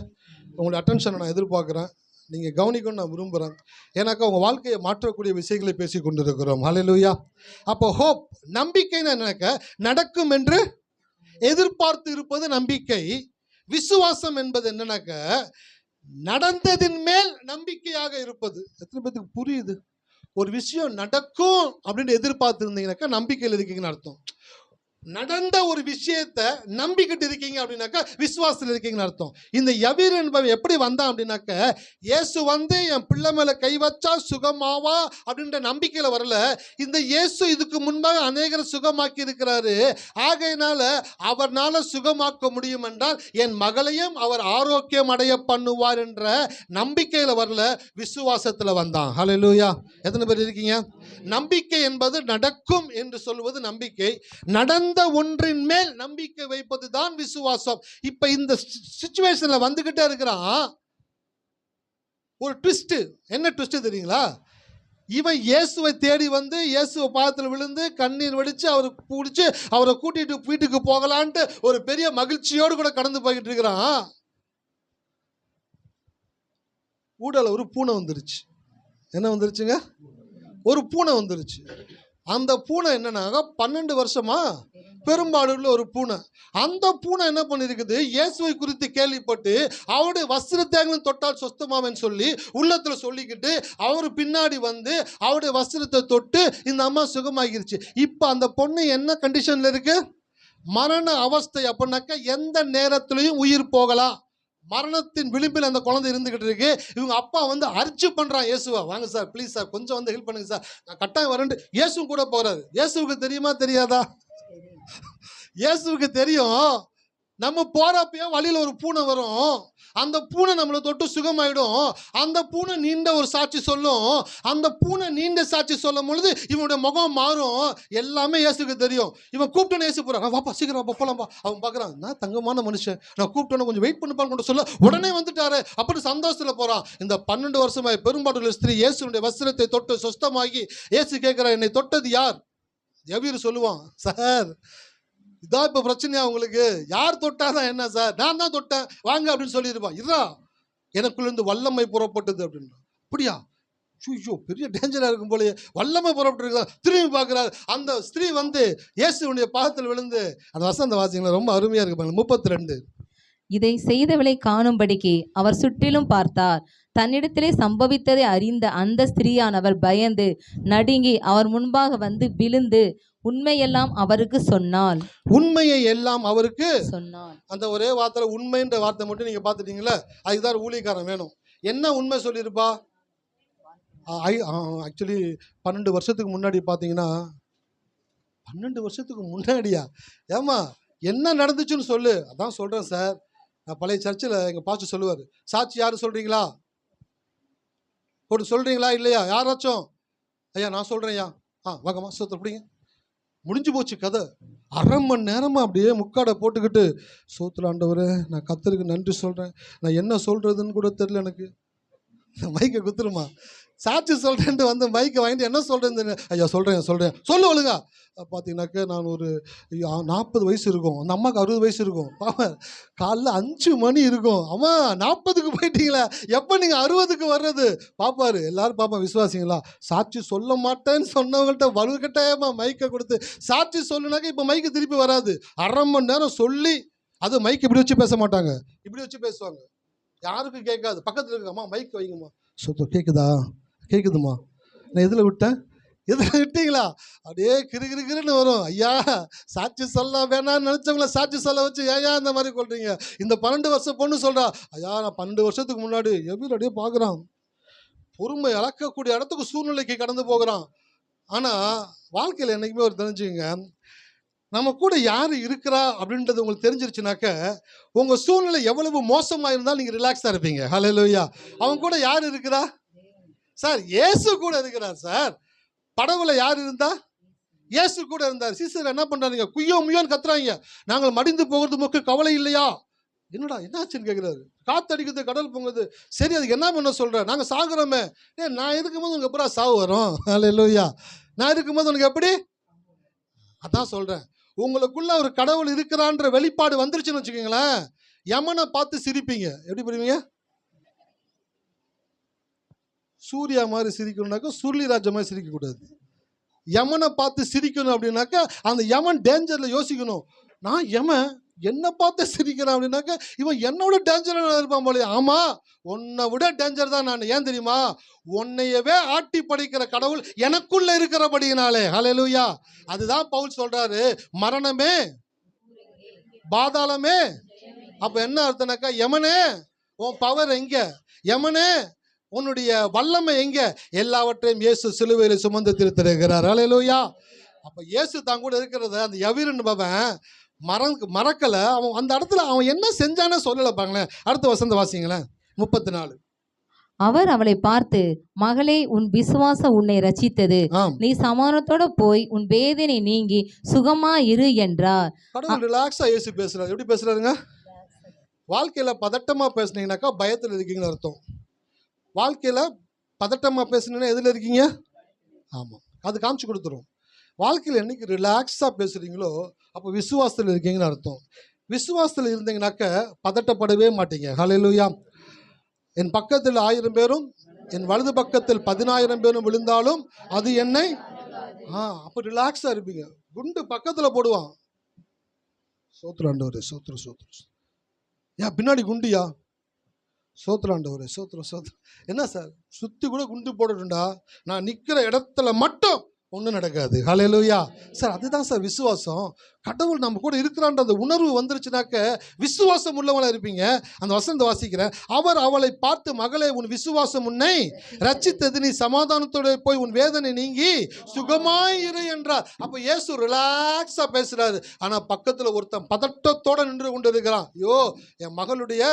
உங்களுடைய அட்டென்ஷனை நான் எதிர்பார்க்குறேன், நீங்கள் கவனிக்கணும்னு நான் விரும்புகிறேன். ஏன்னாக்கா உங்கள் வாழ்க்கையை மாற்றக்கூடிய விஷயங்களை பேசி கொண்டிருக்கிறோம். ஹல்லேலூயா. அப்போ ஹோப், நம்பிக்கைன்னு என்னக்க நடக்கும் என்று எதிர்பார்த்து இருப்பது நம்பிக்கை. விசுவாசம் என்பது என்னன்னாக்க நடந்ததின் மேல் நம்பிக்கையாக இருப்பது. எத்தனை பேருக்கு புரியுது? ஒரு விஷயம் நடக்கும் அப்படின்னு எதிர்பார்த்து இருந்தீங்கன்னாக்கா நம்பிக்கையில் இருக்கீங்கன்னு அர்த்தம். நடந்த ஒரு விஷயத்தை நம்பிக்கிட்டு இருக்கீங்க அப்படின்னாக்கா விசுவாசத்தில் இருக்கீங்கன்னு அர்த்தம். இந்த யவீர் என்பவன் எப்படி வந்தான் அப்படின்னாக்க, இயேசு வந்து என் பிள்ளை மேலே கை வச்சா சுகமாவா அப்படின்ற நம்பிக்கையில் வரல. இந்த இயேசு இதுக்கு முன்பாக அநேகரை சுகமாக்கி இருக்கிறாரு, ஆகையினால அவர்னால சுகமாக்க முடியும் என்றால் என் மகளையும் அவர் ஆரோக்கியம் அடைய பண்ணுவார் என்ற நம்பிக்கையில் வரல, விசுவாசத்தில் வந்தான். ஹல்லேலூயா. எத்தனை பேர் இருக்கீங்க? நம்பிக்கை என்பது நடக்கும் என்று சொல்வது நம்பிக்கை, நடந்த ஒன்றின் மேல் நம்பிக்கை வைப்பது தான் விசுவாசம். இப்ப இந்த சிச்சுவேஷன்ல வந்துகிட்டே இருக்கிறான் ஒரு ட்விஸ்ட். என்ன ட்விஸ்ட் தெரியுங்களா? இவன் இயேசுவை தேடி வந்து இயேசுவை பாதத்தில் விழுந்து கண்ணீர் வடிச்சு அவரை பிடிச்சி அவரை கூட்டிட்டு வீட்டுக்கு போகலான்ட்டு ஒரு பெரிய மகிழ்ச்சியோடு கூட கடந்து போய்கிட்டு இருக்கிறான். ஊடல ஒரு பூனை வந்துருச்சு. என்ன வந்துருச்சுங்க? ஒரு பூனை வந்துருச்சு. அந்த பூனை என்னன்னா 12 வருஷமா பெரும்பாடுள்ள ஒரு பூனை. அந்த பூனை என்ன பண்ணிருக்குது, இயேசுவை குறித்து கேள்விப்பட்டு அவருடைய வஸ்திரத்தை தொட்டால் சொஸ்தமாவேன்னு சொல்லி உள்ளத்துல சொல்லிக்கிட்டு அவரு பின்னாடி வந்து அவருடைய வஸ்திரத்தை தொட்டு இந்த அம்மா சுகமாகிருச்சு. இப்ப அந்த பொண்ணு என்ன கண்டிஷன்ல இருக்கு, மரண அவஸ்தை. அப்படின்னாக்க எந்த நேரத்திலையும் உயிர் போகலாம், மரணத்தின் விளிம்பில் அந்த குழந்தை இருந்துகிட்டு இருக்கு. இவங்க அப்பா வந்து அர்ஜி பண்றான் இயேசுவா, வாங்க சார் ப்ளீஸ் சார் கொஞ்சம் வந்து ஹெல்ப் பண்ணுங்க சார், நான் கட்டாயம் வரேன்ட்டு இயேசு கூட போறாரு. இயேசுவுக்கு தெரியுமா தெரியாதா? இயேசுவுக்கு தெரியும். நம்ம போறப்பயே வழியில ஒரு பூனை வரும், அந்த பூனை நம்மளை தொட்டு சுகமாயிடும். அந்த பூனை நீண்ட ஒரு சாட்சி சொல்லும். அந்த பூனை நீண்ட சாட்சி சொல்லும் பொழுது இவனுடைய முகம் மாறும். எல்லாமே இயேசுக்கு தெரியும். இவன் கூப்பிட்டோன்னு இயேசு போறான், வாப்பா சீக்கிரம் வாப்பா போலாம்பா. அவன் பார்க்குறான், நான் தங்கமான மனுஷன், நான் கூப்பிட்டோன்னு கொஞ்சம் வெயிட் பண்ணுப்பான்னு கொண்டு சொல்ல உடனே வந்துட்டாரு. அப்படி சந்தோஷத்துல போறான். இந்த 12 வருஷமாய் பெரும்பாடுள்ள ஸ்திரீ இயேசுடைய வஸ்திரத்தை தொட்டு சொஸ்தமாகி இயேசு கேட்கிறா, என்னை தொட்டது யார்? எவீர் சொல்லுவான், சார் இதான் இப்ப பிரச்சனையா உங்களுக்கு, யார் தொட்டாதான் என்ன சார், நான் தான் தொட்டேன் வாங்க அப்படின்னு சொல்லியிருப்பான். இதா எனக்குள்ள இருந்து வல்லமை புறப்பட்டது அப்படின்னு. அப்படியா, ஐயோ பெரிய டேஞ்சரா இருக்கும் போலயே, வல்லமை புறப்பட்டு திரும்பி பார்க்கிறார். அந்த ஸ்திரீ வந்து இயேசுடைய பாதத்தில் விழுந்து, அந்த வசந்த வாசிங்களா ரொம்ப அருமையா இருக்கு 32. இதை செய்தவளை காணும்படிக்கு அவர் சுற்றிலும் பார்த்தார். தன்னிடத்திலே சம்பவித்ததை அறிந்த அந்த ஸ்திரீயானவர் பயந்து நடுங்கி அவர் முன்பாக வந்து விழுந்து உண்மையெல்லாம் அவருக்கு சொன்னாள். உண்மையை எல்லாம் அவருக்கு சொன்னாள். அந்த ஒரே வார்த்தை உண்மைன்ற வார்த்தை மட்டும் நீங்க பாத்துட்டீங்களா, அதுதான் ஊழியக்காரன் வேணும். என்ன உண்மை சொல்லியிருப்பா? ஆக்சுவலி 12 வருஷத்துக்கு முன்னாடி பாத்தீங்கன்னா, 12 வருஷத்துக்கு முன்னாடியா, ஏமா என்ன நடந்துச்சுன்னு சொல்லு. அதான் சொல்றேன் சார், நான் பழைய சர்ச்சில் எங்க பாஸ்டர் சொல்லுவார், சாட்சி யாரு சொல்றீங்களா, போட்டு சொல்றீங்களா இல்லையா, யாராச்சும் ஐயா நான் சொல்றேன் ஐயா, வாங்கம்மா சோத்திரம் பிடிங்க, முடிஞ்சு போச்சு கதை. அரை மணி நேரமா அப்படியே முக்காடை போட்டுக்கிட்டு, சோத்துல ஆண்டவரே நான் கர்த்தருக்கு நன்றி சொல்றேன், நான் என்ன சொல்றதுன்னு கூட தெரியல எனக்கு, மைக்கை குத்துருமா, சாட்சி சொல்றேன்ட்டு வந்து மைக்கை வாங்கிட்டு என்ன சொல்றேன்னு, ஐயா சொல்றேன் சொல்லு ஒழுங்கா. பார்த்தீங்கன்னாக்க நான் ஒரு 40 வயசு இருக்கும், அந்த அம்மாவுக்கு 60 வயசு இருக்கும். காலைல 5 மணி இருக்கும். அம்மா 40க்கு போயிட்டீங்களா, எப்போ நீங்கள் 60க்கு வர்றது பாப்பாரு. எல்லாரும் பாப்பா விசுவாசிங்களா, சாட்சி சொல்ல மாட்டேன்னு சொன்னவங்கள்ட்ட வலுக்கட்டாயமா மைக்கை கொடுத்து சாட்சி சொல்லுனாக்க இப்போ மைக்கு திருப்பி வராது. அரை மணி நேரம் சொல்லி, அது மைக் இப்படி வச்சு பேச மாட்டாங்க, இப்படி வச்சு பேசுவாங்க, யாருக்கும் கேட்காது. பக்கத்தில் இருக்கம்மா மைக் வைங்கம்மா, சொத்து கேட்குதுமா, நான் எதில் விட்டேன், எதில் விட்டீங்களா, அப்படியே கிருன்னு வரும். ஐயா சாட்சி சொல்ல வேணாம்னு நினச்சவங்கள சாட்சி சொல்ல வச்சு ஏயா இந்த மாதிரி கொள்றீங்க. இந்த 12 வருஷம் பொண்ணு சொல்கிறா, ஐயா நான் 12 வருஷத்துக்கு முன்னாடி எப்படி அப்படியே பார்க்குறான், பொறுமை இழக்கக்கூடிய இடத்துக்கு சூழ்நிலைக்கு கடந்து போகிறான். ஆனால் வாழ்க்கையில் என்றைக்குமே ஒரு தெரிஞ்சுங்க, நம்ம கூட யார் இருக்கிறா அப்படின்றது உங்களுக்கு தெரிஞ்சிருச்சுனாக்க, உங்கள் சூழ்நிலை எவ்வளவு மோசமாக இருந்தாலும் நீங்கள் ரிலாக்ஸாக இருப்பீங்க. ஹல்லேலூயா. அவங்க கூட யார் இருக்கிறா சார், இயேசு கூட இருக்கிறார் சார். படவுல யார் இருந்தா, இயேசு கூட இருந்தார். சீசர் என்ன பண்றாங்க, குய்யோ முய்யோன்னு கத்துறாங்க, நாங்கள் மடிந்து போகிறது முக்கு கவலை இல்லையா. என்னடா என்னாச்சுன்னு கேட்குறாரு, காத்தடிக்குது கடல் பொங்குது, சரி அதுக்கு என்ன பண்ண சொல்ற, நாங்கள் சாகுறோமே, நான் இருக்கும்போது உனக்கு எப்படா சாவு வரும், ஹல்லேலூயா, நான் இருக்கும்போது உனக்கு எப்படி. அதான் சொல்றேன், உங்களுக்குள்ள ஒரு கடவுள் இருக்கிறான்ற வெளிப்பாடு வந்துருச்சுன்னு வச்சுக்கோங்களேன், யமனை பார்த்து சிரிப்பீங்க. எப்படி புரியுவீங்க, சூர்யா மாதிரி சிரிக்கணும்னாக்கா சுருளிராஜ மாதிரி சிரிக்கக்கூடாது. யமனை பார்த்து சிரிக்கணும் அப்படின்னாக்கா அந்த யமன் டேஞ்சரில் யோசிக்கணும், நான் யமன் என்னை பார்த்து சிரிக்கிறேன் அப்படின்னாக்கா இவன் என்னோட டேஞ்சராக இருப்பான் போல. ஆமாம், உன்னை விட டேஞ்சர் தான் நான். ஏன் தெரியுமா, உன்னையவே ஆட்டி படைக்கிற கடவுள் எனக்குள்ள இருக்கிறபடினாலே. ஹல்லேலூயா. அதுதான் பவுல் சொல்றாரு, மரணமே பாதாளமே. அப்போ என்ன அர்த்தம்னாக்கா, யமனே உன் பவர் எங்க, யமனே உன்னுடைய வல்லமை எங்க, எல்லாவற்றையும் இயேசு சிலுவையில் சுமந்து திருத்திருக்கிறார். ஹல்லேலூயா. அப்ப இயேசு தான் கூட இருக்கிறத அந்த யவீரன் மறக்கல. அவன் அந்த இடத்துல அவன் என்ன செஞ்சானே சொல்லல பாங்களேன். அடுத்த வசந்த வாசிங்களேன் 34. அவர் அவளை பார்த்து, மகளே உன் விசுவாசம் உன்னை ரட்சித்தது, நீ சமாதானத்தோட போய் உன் வேதனை நீங்கி சுகமா இரு என்றார். கடவுள் ரிலாக்ஸா இயேசு பேசுறாரு. எப்படி பேசுறாருங்க, வாழ்க்கையில பதட்டமா பேசுனீங்கன்னாக்கா பயத்தில் இருக்கீங்கன்னு அர்த்தம். வாழ்க்கையில் பதட்டமாக பேசுனீங்கன்னா எதில் இருக்கீங்க, ஆமாம் அது காமிச்சு கொடுத்துரும். வாழ்க்கையில் என்னைக்கு ரிலாக்ஸாக பேசுகிறீங்களோ அப்போ விசுவாசத்தில் இருக்கீங்கன்னு அர்த்தம். விசுவாசத்தில் இருந்தீங்கன்னாக்க பதட்டப்படவே மாட்டீங்க. ஹல்லேலூயா. என் பக்கத்தில் 1000 பேரும் என் வலது பக்கத்தில் 10,000 பேரும் விழுந்தாலும் அது என்னை அப்போ ரிலாக்ஸாக இருப்பீங்க. குண்டு பக்கத்தில் போடுவான், சோத்திரம் ஆண்டவரே, சோத்திரம் சோத்திரம். ஏன் பின்னாடி குண்டியா? சோத்திரம் ஆண்டவரே, சோத்திரம் சோத்திரம். என்ன சார் சுற்றி கூட குண்டு போடட்டும்டா, நான் நிற்கிற இடத்துல மட்டும் ஒன்றும் நடக்காது. ஹல்லேலூயா சார். அதுதான் சார் விசுவாசம். கடவுள் நம்ம கூட இருக்கிறான்ற அந்த உணர்வு வந்துருச்சுனாக்க விசுவாசம் உள்ளவங்களா இருப்பீங்க. அந்த வசனத்தை வாசிக்கிறேன். அவர் அவளை பார்த்து, மகளே உன் விசுவாசம் உன்னை ரட்சித்தது, நீ சமாதானத்தோட போய் உன் வேதனை நீங்கி சுகமாய் இரு என்றார். அப்ப இயேசு ரிலாக்ஸா பேசுறாரு. ஆனா பக்கத்துல ஒருத்தன் பதட்டத்தோட நின்று கொண்டு இருக்கிறான். ஐயோ, என் மகளுடைய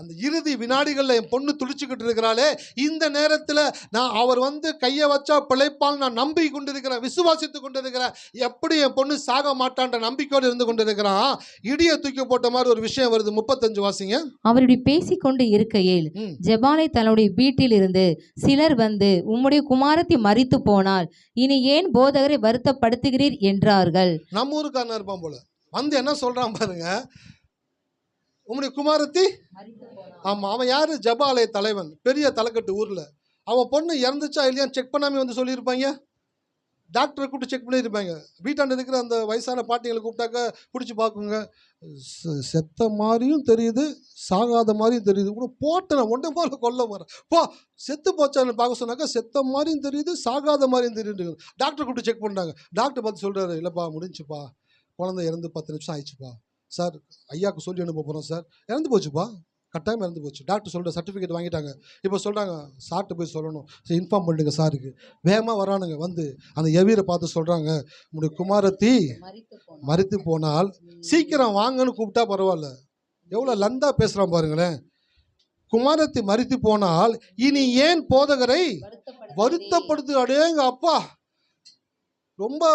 அந்த இறுதி வினாடிகளில் என் பொண்ணு துடிச்சுக்கிட்டு இருக்கிறாளே, இந்த நேரத்தில் நான் அவர் வந்து கையை வச்சா பிழைப்பால் நான் நம்பி கொண்டிருக்கிறேன், விசுவாசித்து கொண்டிருக்கிறேன். எப்படி என் பொண்ணு சாக மாட்டான்ற நம்பிக்கையோடு இருந்து கொண்டிருக்கிறான். இடியை தூக்கி போட்ட மாதிரி ஒரு விஷயம் வருது. 35 வாசிங்க. அவருடைய பேசிக்கொண்டு இருக்கையில் ஜெபாலை தன்னுடைய வீட்டில் இருந்து சிலர் வந்து, உம்முடைய குமாரத்தி மரித்து போனால் இனி ஏன் போதகரை வருத்தப்படுத்துகிறீர் என்றார்கள். நம்ம ஊருக்காரனா இருப்பான் போல. வந்து என்ன சொல்றான் பாருங்க, உம்முடைய குமாரத்தி. ஆமா, அவன் யாரு? ஜபாலய தலைவன், பெரிய தலைக்கட்டு ஊர்ல. அவன் பொண்ணு இறந்துச்சா இல்லையான்னு செக் பண்ணாம வந்து சொல்லியிருப்பாங்க. டாக்டரை கூப்பிட்டு செக் பண்ணியிருப்பாங்க. வீட்டாண்டு இருக்கிற அந்த வயசான பாட்டிகளை கூப்பிட்டாக்க பிடிச்சி பார்க்குங்க. செத்த மாதிரியும் தெரியுது, சாகாத மாதிரியும் தெரியுது. கூட போட்டேன் ஒன்றை போல கொல்ல போகிறேன், போ செத்து போச்சான்னு பார்க்க சொன்னாக்கா செத்த மாதிரியும் தெரியுது, சாகாத மாதிரியும் தெரியுது. டாக்டரை கூப்பிட்டு செக் பண்ணுறாங்க. டாக்டர் பார்த்து சொல்கிறாரு, இல்லைப்பா முடிஞ்சுப்பா, குழந்தை இறந்து 10 நிமிஷம் ஆயிடுச்சுப்பா. சார் ஐயாவுக்கு சொல்லி அனுப்ப போகிறோம் சார், இறந்து போச்சுப்பா, கட்டாயம் இறந்து போச்சு. டாக்டர் சொல்கிற சர்டிஃபிகேட் வாங்கிட்டாங்க. இப்போ சொல்கிறாங்க சார்ட்டு போய் சொல்லணும், சரி இன்ஃபார்ம் பண்ணுங்க சாருக்கு. வேகமாக வரானுங்க. வந்து அந்த எவீரை பார்த்து சொல்கிறாங்க, உங்களுடைய குமாரத்தி மரித்து போனால் சீக்கிரம் வாங்கன்னு கூப்பிட்டா பரவாயில்ல. எவ்வளோ லந்தா பேசுகிறான் பாருங்களேன். குமாரத்தி மரித்து போனால் இனி ஏன் போதகரை வருத்தப்படுத்து. அடேங்க அப்பா, ரொம்ப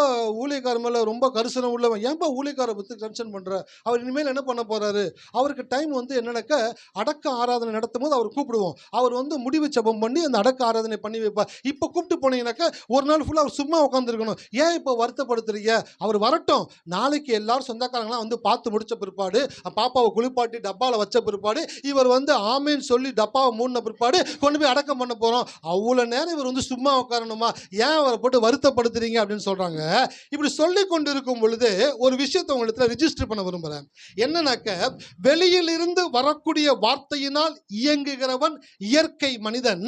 ஊழியக்கார மேலே ரொம்ப கரிசனம் உள்ளவன். ஏன்பா ஊழியக்காரை பற்றி டென்ஷன் பண்ணுற? அவர் இனிமேல் என்ன பண்ண போகிறாரு? அவருக்கு டைம் வந்து என்னன்னாக்க அடக்க ஆராதனை நடத்தும் போது அவர் கூப்பிடுவோம். அவர் வந்து முடிவு ஜெபம் பண்ணி அந்த அடக்க ஆராதனை பண்ணி வைப்பார். இப்போ கூப்பிட்டு போனீங்கன்னாக்கா ஒரு நாள் ஃபுல்லாக அவர் சும்மா உட்காந்துருக்கணும். ஏன் இப்போ வருத்தப்படுத்துறீங்க? அவர் வரட்டும். நாளைக்கு எல்லாரும் சொந்தக்காரங்களாம் வந்து பார்த்து முடித்த பிற்பாடு, பாப்பாவை குளிப்பாட்டி டப்பாவில் வச்ச பிற்பாடு, இவர் வந்து ஆமேன்னு சொல்லி டப்பாவை மூடின பிற்பாடு கொண்டு போய் அடக்கம் பண்ண போகிறோம். அவ்வளோ நேரம் இவர் வந்து சும்மா உட்காரணுமா? ஏன் அவரை போட்டு வருத்தப்படுத்துறீங்க அப்படின்னு சொல்றாங்க. இப்படி சொல்லி கொண்டு இருக்கும் பொழுது ஒரு விஷயத்தை உங்களுக்கு ரிஜிஸ்டர் பண்ண விரும்புறேன். என்னன்னாக்க, வெளியில் இருந்து வரக்கூடிய வார்த்தையினால் இயங்குகிறவன் இயற்கை மனிதன்,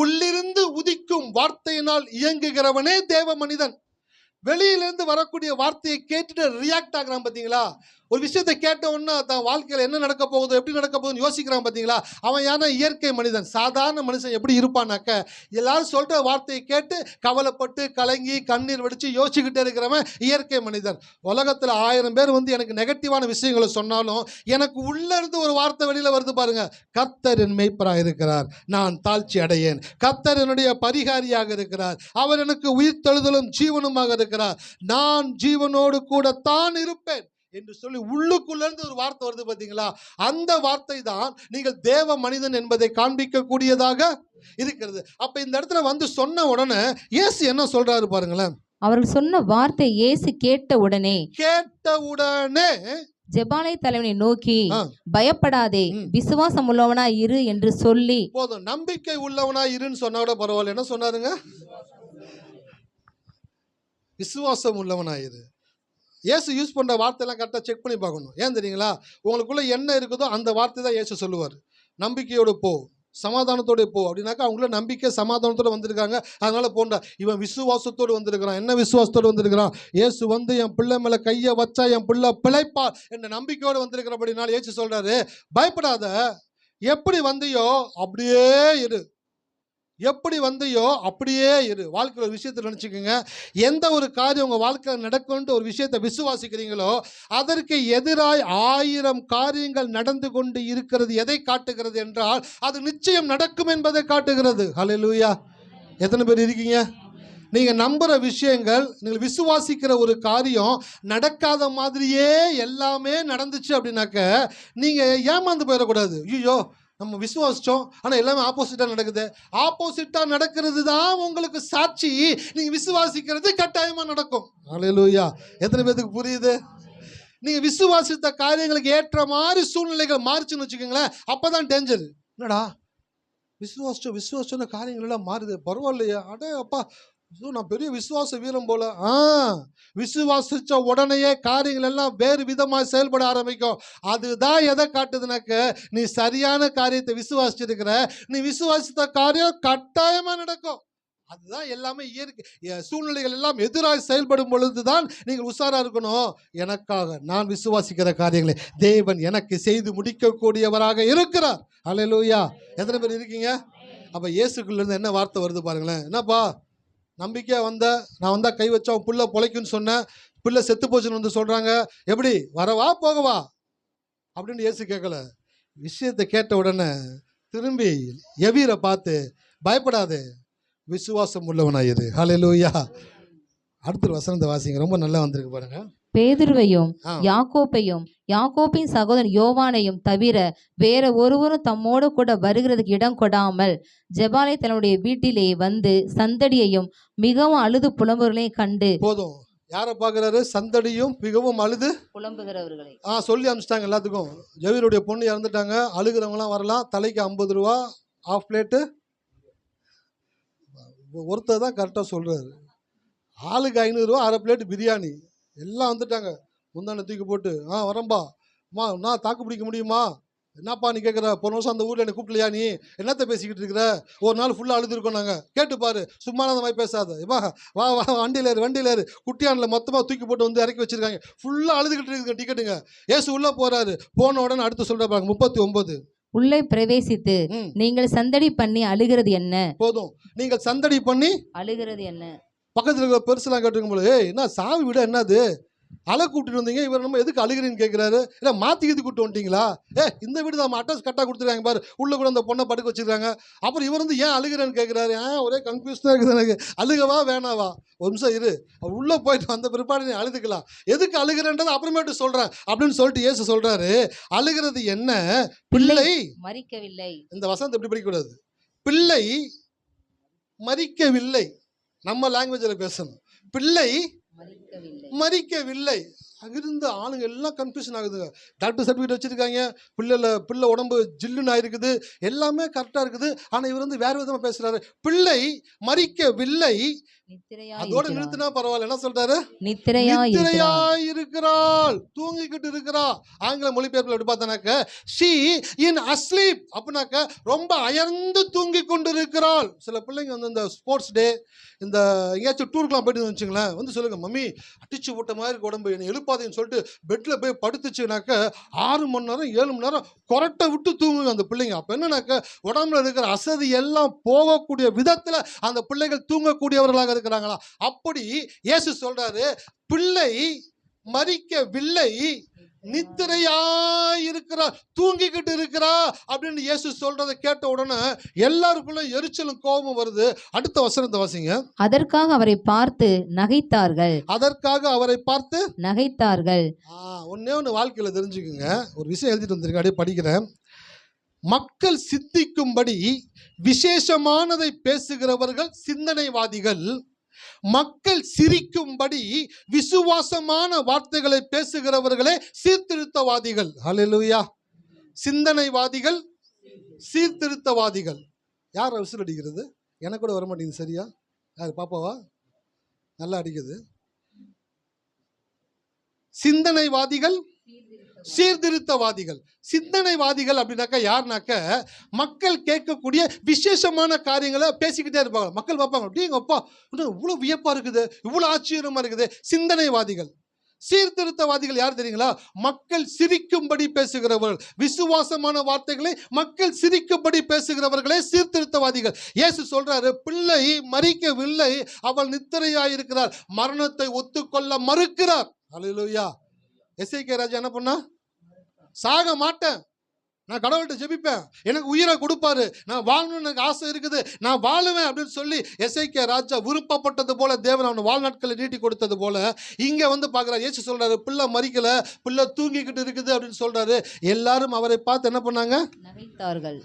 உள்ளிருந்து உதிக்கும் வார்த்தையினால் இயங்குகிறவனே தேவ மனிதன். வெளியிலிருந்து வரக்கூடிய வார்த்தையை கேட்டுட்டு ரியாக்ட் ஆகிறான் பார்த்தீங்களா? ஒரு விஷயத்தை கேட்ட உடனே தன் வாழ்க்கையில் என்ன நடக்க போகுதோ, எப்படி நடக்க போகுதுன்னு யோசிக்கிறான் பார்த்தீங்களா? அவன் யாரா? இயற்கை மனிதன். சாதாரண மனுஷன் எப்படி இருப்பானாக்க, எல்லாரும் சொல்கிற வார்த்தையை கேட்டு கவலைப்பட்டு கலங்கி கண்ணீர் வடித்து யோசிச்சுக்கிட்டே இருக்கிறவன் இயற்கை மனிதன். உலகத்தில் 1000 பேர் வந்து எனக்கு நெகட்டிவான விஷயங்களை சொன்னாலும் எனக்கு உள்ளிருந்து ஒரு வார்த்தை வெளியில் வருது பாருங்க, கர்த்தர் என் மேய்ப்பராக இருக்கிறார், நான் தாழ்ச்சி அடையேன், கர்த்தர் என்னுடைய பரிகாரியாக இருக்கிறார், அவர் எனக்கு உயிர் தழுதலும் ஜீவனுமாக இருக்கிறார், நான் ஜீவனோடு கூட தான் இருப்பேன் என்று சொல்லி உள்ளுக்குள்ளேருந்து ஒரு வார்த்தை வருது பார்த்தீங்களா? அந்த வார்த்தை தான் நீங்கள் தேவ மனிதன் என்பதை காண்பிக்கக்கூடியதாக இருக்கிறது. அப்ப இந்த இடத்துல வந்து சொன்ன உடனே இயேசு என்ன சொல்றாரு பாருங்களேன். அவர்கள் சொன்ன வார்த்தை இயேசு கேட்ட உடனே ஜெபாலை தலைவனை நோக்கி, பயப்படாதே, விசுவாசம் உள்ளவனா இரு என்று சொல்லி. போதும், நம்பிக்கை உள்ளவனா இருன்னு சொன்னா கூட பரவாயில்ல. என்ன சொன்னாருங்க? விசுவாசம் உள்ளவனா இரு. இயேசு யூஸ் பண்ணுற வார்த்தையெல்லாம் கரெக்டாக செக் பண்ணி பார்க்கணும். ஏன் தெரியுங்களா? உங்களுக்குள்ள என்ன இருக்குதோ அந்த வார்த்தை தான் இயேசு சொல்லுவார். நம்பிக்கையோடு போ, சமாதானத்தோடு போ அப்படின்னாக்கா அவங்கள நம்பிக்கை சமாதானத்தோடு வந்திருக்காங்க, அதனால போண்டா. இவன் விசுவாசத்தோடு வந்திருக்கிறான். என்ன விசுவாசத்தோடு வந்திருக்கிறான்? இயேசு வந்து என் பிள்ளை மேலே கையை வச்சா என் பிள்ளை பிழைப்பா என்ற நம்பிக்கையோடு வந்திருக்கிறபடினால இயேசு சொல்றாரு, பயப்படாத, எப்படி வந்தியோ அப்படியே இரு, எப்படி வந்தையோ அப்படியே இரு. வாழ்க்கையில் ஒரு விஷயத்தை நினச்சிக்கோங்க, எந்த ஒரு காரியம் உங்கள் வாழ்க்கையில் நடக்கும்னு ஒரு விஷயத்தை விசுவாசிக்கிறீங்களோ அதற்கு எதிராய் 1000 காரியங்கள் நடந்து கொண்டு இருக்கிறது. எதை காட்டுகிறது என்றால் அது நிச்சயம் நடக்கும் என்பதை காட்டுகிறது. ஹல்லேலூயா! எத்தனை பேர் இருக்கீங்க? நீங்கள் நம்புகிற விஷயங்கள், நீங்கள் விசுவாசிக்கிற ஒரு காரியம் நடக்காத மாதிரியே எல்லாமே நடந்துச்சு அப்படின்னாக்க நீங்கள் ஏமாந்து போயிடக்கூடாது. ஐயோ நம்ம விசுவாசிச்சோம் ஆனால் எல்லாமே ஆப்போசிட்டாக நடக்குது. ஆப்போசிட்டாக நடக்கிறது தான் உங்களுக்கு சாட்சி. நீங்கள் விசுவாசிக்கிறது கட்டாயமாக நடக்கும். ஹல்லேலூயா! எத்தனை பேருக்கு புரியுது? நீங்கள் விசுவாசித்த காரியங்களுக்கு ஏற்ற மாதிரி சூழ்நிலைகள் மாறிச்சுன்னு வச்சுக்கோங்களேன், அப்போ தான் டேஞ்சர். என்னடா விசுவாசிச்சோம் காரியங்கள் எல்லாம் மாறுது, பரவாயில்லையா? அடே அப்பா, நான் பெரிய விசுவாச வீரம் போல. விசுவாசிச்ச உடனேயே காரியங்கள் எல்லாம் வேறு விதமாக செயல்பட ஆரம்பிக்கும். அதுதான் எதை காட்டுதுனாக்க, நீ சரியான காரியத்தை விசுவாசிச்சிருக்கிற, நீ விசுவாசித்த காரியம் கட்டாயமா நடக்கும். அதுதான் எல்லாமே இயற்கை. சூழ்நிலைகள் எல்லாம் எதிராக செயல்படும் பொழுதுதான் நீங்கள் உஷாரா இருக்கணும். எனக்காக நான் விசுவாசிக்கிற காரியங்களை தேவன் எனக்கு செய்து முடிக்கக்கூடியவராக இருக்கிறார். அல்லேலூயா. எத்தனை பேர் இருக்கீங்க? அப்ப இயேசுக்குள்ள இருந்து என்ன வார்த்தை வருது பாருங்களேன். என்னப்பா நம்பிக்கையா நான் வந்தா கை வச்சா உன் புள்ள பொழைக்குன்னு சொன்னேன், பிள்ளை செத்து போச்சுன்னு வந்து சொல்றாங்க, எப்படி வரவா போகவா அப்படின்னு இயேசு கேட்கல. விஷயத்தை கேட்ட உடனே திரும்பி எவீரை பார்த்து, பயப்படாது, விசுவாசம் உள்ளவனாயிரு. ஹல்லேலூயா. அடுத்த வசனத்தை வாசிங்க, ரொம்ப நல்லா வந்திருக்கு பாருங்க. பேதுருவையும் யாக்கோப்பையும் யாக்கோப்பின் சகோதரன் யோவானையும் தவிர வேற ஒருவரும் தம்மோடு கூட வருகிறதுக்கு இடம் கொடாமல் ஜெபாலை தன்னுடைய வீட்டிலே வந்து சந்தடியையும் மிகவும் அழுது புலம்புகிறவர்களையும் கண்டு. போதும், யாரை பார்க்குறாரு? சந்தடியும் மிகவும் அழுது புலம்புகிறவர்களை சொல்லி அனுப்பிச்சிட்டாங்க எல்லாத்துக்கும். ஜவீருடைய பொண்ணு இறந்துட்டாங்க, அழுகிறவங்களாம் வரலாம், தலைக்கு 50 ரூபா, ½ பிளேட்டு. ஒருத்தர் தான் கரெக்டாக சொல்கிறாரு, ஆளுக்கு 500 ரூபா, ½ பிளேட்டு பிரியாணி. எல்லாம் வந்துட்டாங்க, முந்தானை தூக்கி போட்டு வரம்பா அம்மா நான் தாக்கு பிடிக்க முடியுமா? என்னப்பா நீ கேட்குற? போன வருஷம் அந்த ஊரில் என்னை கூப்பிடலையா? நீ என்னத்தை பேசிக்கிட்டு இருக்கிற? ஒரு நாள் ஃபுல்லாக அழுதுருக்கோம் நாங்கள். கேட்டுப்பாரு, சும்மானந்த மாதிரி பேசாத. வா வா வா, வண்டியில் ஏறு. குட்டியானில் மொத்தமாக தூக்கி போட்டு வந்து இறக்கி வச்சிருக்காங்க. ஃபுல்லாக அழுதுகிட்டு இருக்குங்க டிக்கெட்டுங்க. ஏசு உள்ளே போகிறாரு. போன உடனே அடுத்து சொல்கிற பாருங்க 39. உள்ளே பிரவேசித்து நீங்கள் சந்தடி பண்ணி அழுகிறது என்ன? போதும், நீங்கள் சந்தடி பண்ணி அழுகிறது என்ன? பக்கத்தில் இருக்கிற பெருசுலாம் கேட்டுருக்கும் போது, என்ன சாவி விட என்னது அலை கூப்பிட்டு வந்தீங்க, இவர் நம்ம எதுக்கு அழுகிறீன்னு கேட்குறாரு. இல்லை மாற்றிக்கிட்டு கூப்பிட்டு வந்துட்டீங்களா? இந்த வீடு நம்ம அட்ரஸ் கரெக்டாக கொடுத்துருக்காங்க பாரு, உள்ளே கூட அந்த பொண்ணை படுக்க வச்சுருக்காங்க. அப்புறம் இவர் வந்து ஏன் அழுகிறேன்னு கேட்குறாரு. ஒரே கன்ஃபியூஷனாக இருக்குது எனக்கு. அழுகவா வேணாவா? ஒரு நிமிஷம் இரு, உள்ளே போயிட்டு வந்த பிற்பாடு நீ அழுதுக்கலாம். எதுக்கு அழுகிறேன்றது அப்புறமேட்டு சொல்கிறேன் அப்படின்னு சொல்லிட்டு இயேசு சொல்கிறாரு, அழுகிறது என்ன? பிள்ளை மரிக்கவில்லை. இந்த வசனத்தை எப்படி படிக்கக்கூடாது? பிள்ளை மரிக்கவில்லை. நம்ம லாங்குவேஜில் பேசணும். பிள்ளை மரிக்கவில்லை. அங்கிருந்து ஆளுங்க எல்லாம் கன்ஃபியூஷன் ஆகுதுங்க. டாக்டர் சர்டிஃபிகேட் வச்சுருக்காங்க, பிள்ளை உடம்பு ஜில்லுன்னு ஆயிருக்குது, எல்லாமே கரெக்டாக இருக்குது. ஆனால் இவர் வந்து வேறு விதமாக பேசுகிறாரு. பிள்ளை மரிக்கவில்லை, அதோட நிறுத்தினா பரவாயில்ல. என்ன சொல்றாரு? நித்திரையாய் இருக்கிறாள், தூங்கிக்கிட்டு இருக்கிறா. ஆங்கில மொழிபெயர்ப்பில் எப்படி பார்த்தானாக்க, she in asleep அப்படின்னாக்க ரொம்ப அயர்ந்து தூங்கி கொண்டு இருக்கிறாள். சில பிள்ளைங்க வந்து இந்த ஸ்போர்ட்ஸ் டே, இந்த எங்கேயாச்சும் டூருக்குலாம் போயிட்டு வச்சுங்களேன், வந்து சொல்லுங்க, மம்மி அடிச்சு போட்ட மாதிரி உடம்பு, என்னை எழுப்பாதுன்னு சொல்லிட்டு பெட்டில் போய் படுத்துச்சுனாக்க 6 மணி நேரம் 7 மணி நேரம் கொரட்டை விட்டு தூங்குங்க அந்த பிள்ளைங்க. அப்போ என்னன்னாக்க உடம்புல இருக்கிற அசதி எல்லாம் போகக்கூடிய விதத்தில் அந்த பிள்ளைகள் தூங்கக்கூடியவர்களாக இருக்கிறாங்களா? அப்படி இயேசு சொல்றாரு, பிள்ளை மரிக்கவில்லை, நித்திரையாய் இருக்கிறா, தூங்கிக்கிட்டு இருக்கிறா அப்படின்னு இயேசு சொல்றதை கேட்ட உடனே எல்லாருக்குள்ள எரிச்சலும் கோபமும் வருது. அடுத்த வசனத்தை வாசிங்க. அதற்காக அவரை பார்த்து நகைத்தார்கள். அதற்காக அவரை பார்த்து நகைத்தார்கள். ஒன்னே ஒன்று வாழ்க்கையில தெரிஞ்சுக்குங்க. ஒரு விஷயம் எழுதிட்டு வந்திருக்கேன், அப்படியே படிக்கிறேன். மக்கள் சிந்திக்கும்படி விசேஷமானதை பேசுகிறவர்கள் சிந்தனைவாதிகள், மக்கள் சிரிக்கும்படி விசுவாசமான வார்த்தைகளை பேசுகிறவர்களே சீர்திருத்தவாதிகள். ஹல்லேலூயா. சிந்தனைவாதிகள், சீர்திருத்தவாதிகள். யார் விசில் அடிக்கிறது? எனக்கு கூட வர மாட்டேங்குது சரியா. யார் பாப்பாவா? நல்லா அடிக்குது. சிந்தனைவாதிகள், சீர்திருத்தவாதிகள். சிந்தனைவாதிகள் அப்படின்னாக்கா யாருனாக்க, மக்கள் கேட்கக்கூடிய விசேஷமான காரியங்களை பேசிக்கிட்டே இருப்பாங்க. மக்கள் பார்ப்பாங்க, அப்படிங்கப்பா இவ்வளோ வியப்பா இருக்குது, இவ்வளோ ஆச்சரியமா இருக்குது. சிந்தனைவாதிகள். சீர்திருத்தவாதிகள் யார் தெரியுங்களா? மக்கள் சிரிக்கும்படி பேசுகிறவர்கள், விசுவாசமான வார்த்தைகளை மக்கள் சிரிக்கும்படி பேசுகிறவர்களே சீர்திருத்தவாதிகள். இயேசு சொல்றாரு, பிள்ளை மரிக்கவில்லை, அவள் நித்திரையாயிருக்கிறார், மரணத்தை ஒத்துக்கொள்ள மறுக்கிறார். அல்லேலூயா. எசேக்கியா ராஜா என்ன பண்ணா? சாக மாட்டேன், நான் கடவுள்கிட்ட ஜெபிப்பேன், எனக்கு உயிரை கொடுப்பாரு, நான் வாழணும்னு எனக்கு ஆசை இருக்குது, நான் வாழுவேன் அப்படின்னு சொல்லி எசேக்கியா ராஜா விருப்பப்பட்டது போல தேவன் அவன் வாழ்நாட்களை நீட்டி கொடுத்தது போல இங்க வந்து பார்க்குறாரு. இயேசு சொல்றாரு, பிள்ளை மரிக்கல, பிள்ளை தூங்கிக்கிட்டு இருக்குது அப்படின்னு சொல்றாரு. எல்லாரும் அவரை பார்த்து என்ன பண்ணாங்க? நகைத்தார்கள்.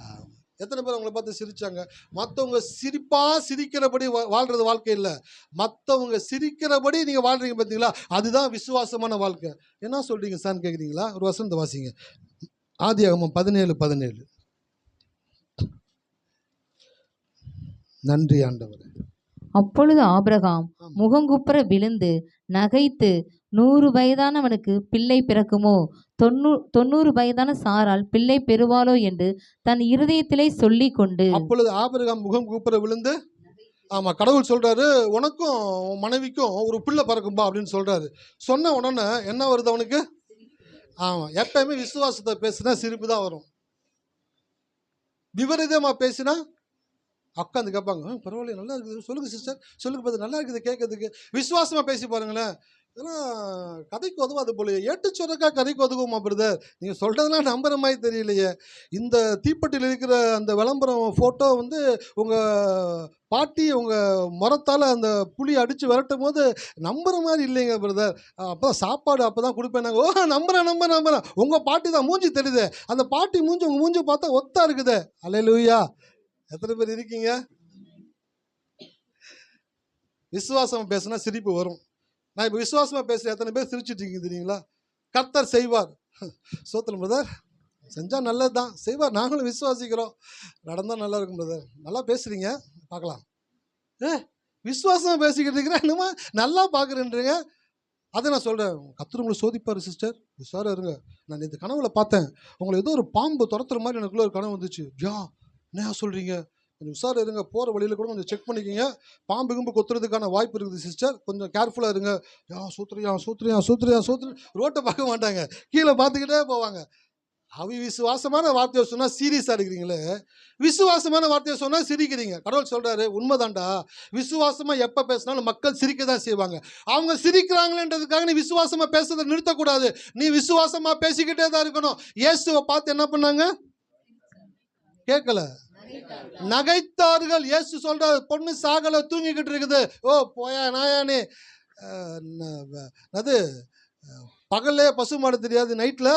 எத்தனை பேர் அவங்களை பார்த்து சிரிச்சாங்க? மற்றவங்க சிரிக்கிறபடி வாழ்றது வாழ்க்கை இல்லை, மற்றவங்க சிரிக்கிறபடி நீங்க வாழ்றீங்க பார்த்தீங்களா, அதுதான் விசுவாசமான வாழ்க்கை. என்ன சொல்றீங்க சார் கேட்குறீங்களா? ஒரு வசனத்தை வாசிங்க. ஆதியாகமம் 17:17. நன்றி ஆண்டவரே. அப்பொழுது ஆபிரகாம் ஆமா. முகங்குப்புற விழுந்து நகைத்து, 100 வயதானவனுக்கு பிள்ளை பிறக்குமோ, 90 வயதான சாரால் பிள்ளை பெறுவாளோ என்று தன் இருதயத்திலே சொல்லிக் கொண்டு. அப்பொழுது ஆபிரகாம் முகம் கூப்புற விழுந்து, ஆமா, கடவுள் சொல்றாரு, உனக்கும் உன் மனைவிக்கும் ஒரு பிள்ளை பிறக்கும்பா அப்படின்னு சொல்றாரு. சொன்ன உடனே என்ன வருது அவனுக்கு? ஆமா, எப்பயுமே விசுவாசத்தை பேசினா சிரிப்பு தான் வரும். விபரீதமா பேசினா உட்காந்து கேட்பாங்க, பரவாயில்ல, நல்லா இருக்குது, சொல்லுங்க சிஸ்டர், சொல்லுங்க பார்த்து, நல்லா இருக்குது கேட்கறதுக்கு. விசுவாசமா பேசி பாருங்களேன். இதெல்லாம் கதைக்கு உதவாது போலயே. ஏட்டு சொன்னக்கா கதைக்கு உதவுமா பிரதர்? நீங்கள் சொல்கிறதெல்லாம் நம்புற மாதிரி தெரியலையே. இந்த தீப்பெட்டியில் இருக்கிற அந்த விளம்பரம் ஃபோட்டோ வந்து உங்கள் பாட்டி உங்கள் முறத்தால் அந்த புளி அடித்து விரட்டும் போது நம்புற மாதிரி இல்லைங்க பிரதர். அப்போ சாப்பாடு அப்போ தான் கொடுப்பேன் நாங்கள். ஓ, நம்புறேன். உங்கள் பாட்டி தான் மூஞ்சி தெரியுது. அந்த பாட்டி மூஞ்சி உங்கள் மூஞ்சி பார்த்தா ஒத்தா இருக்குது. அல்லேலூயா. எத்தனை பேர் இருக்கீங்க? விசுவாசம் பேசுனா சிரிப்பு வரும். நான் இப்போ விசுவாசமாக பேசுகிறேன். எத்தனை பேர் சிரிச்சிட்டு இருக்கீங்க தெரியுங்களா? கர்த்தர் செய்வார். சோத்திரம் பிரதர், செஞ்சால் நல்லது தான், செய்வார். நாங்களும் விசுவாசிக்கிறோம். நடந்தால் நல்லா இருக்கும் பிரதர். நல்லா பேசுகிறீங்க, பார்க்கலாம். விசுவாசமாக பேசிக்கிட்டு இருக்கிறேன், என்னமா நல்லா பார்க்குறேன்றீங்க. அதை நான் சொல்கிறேன், கர்த்தர் உங்களை சோதிப்பார் சிஸ்டர், உஷாராக இருங்க. நான் இந்த கனவுல பார்த்தேன், உங்களை ஏதோ ஒரு பாம்பு துரத்துற மாதிரி எனக்குள்ள ஒரு கனவு வந்துச்சு. என்ன சொல்கிறீங்க? கொஞ்சம் உஷாராக இருங்க. போகிற வழியில் கூட கொஞ்சம் செக் பண்ணிக்கிங்க. பாம்பு கிம்பு கொத்துறதுக்கான வாய்ப்பு இருக்குது சிஸ்டர், கொஞ்சம் கேர்ஃபுல்லாக இருங்க. சூத்திரியா ரோட்டை பார்க்க மாட்டாங்க, கீழே பார்த்துக்கிட்டே போவாங்க. விசுவாசமான வார்த்தையை சொன்னால் சீரியஸாக இருக்கிறீங்களே, விசுவாசமான வார்த்தையை சொன்னால் சிரிக்கிறீங்க. கடவுள் சொல்கிறாரு, உண்மைதான்டா, விசுவாசமாக எப்போ பேசினாலும் மக்கள் சிரிக்க தான் செய்வாங்க. அவங்க சிரிக்கிறாங்களேன்றதுக்காக நீ விசுவாசமாக பேசுறதை நிறுத்தக்கூடாது. நீ விசுவாசமாக பேசிக்கிட்டே தான் இருக்கணும். இயேசுவை பார்த்து என்ன பண்ணாங்க? கேட்கல, நகைத்தார்கள். இயேசு சொல்றாரு, பொண்ணு சாகல, தூங்கிக்கிட்டு இருக்குது. ஓ போயா நாயானே, அது பகல்ல பசு மாடு தெரியாது, நைட்ல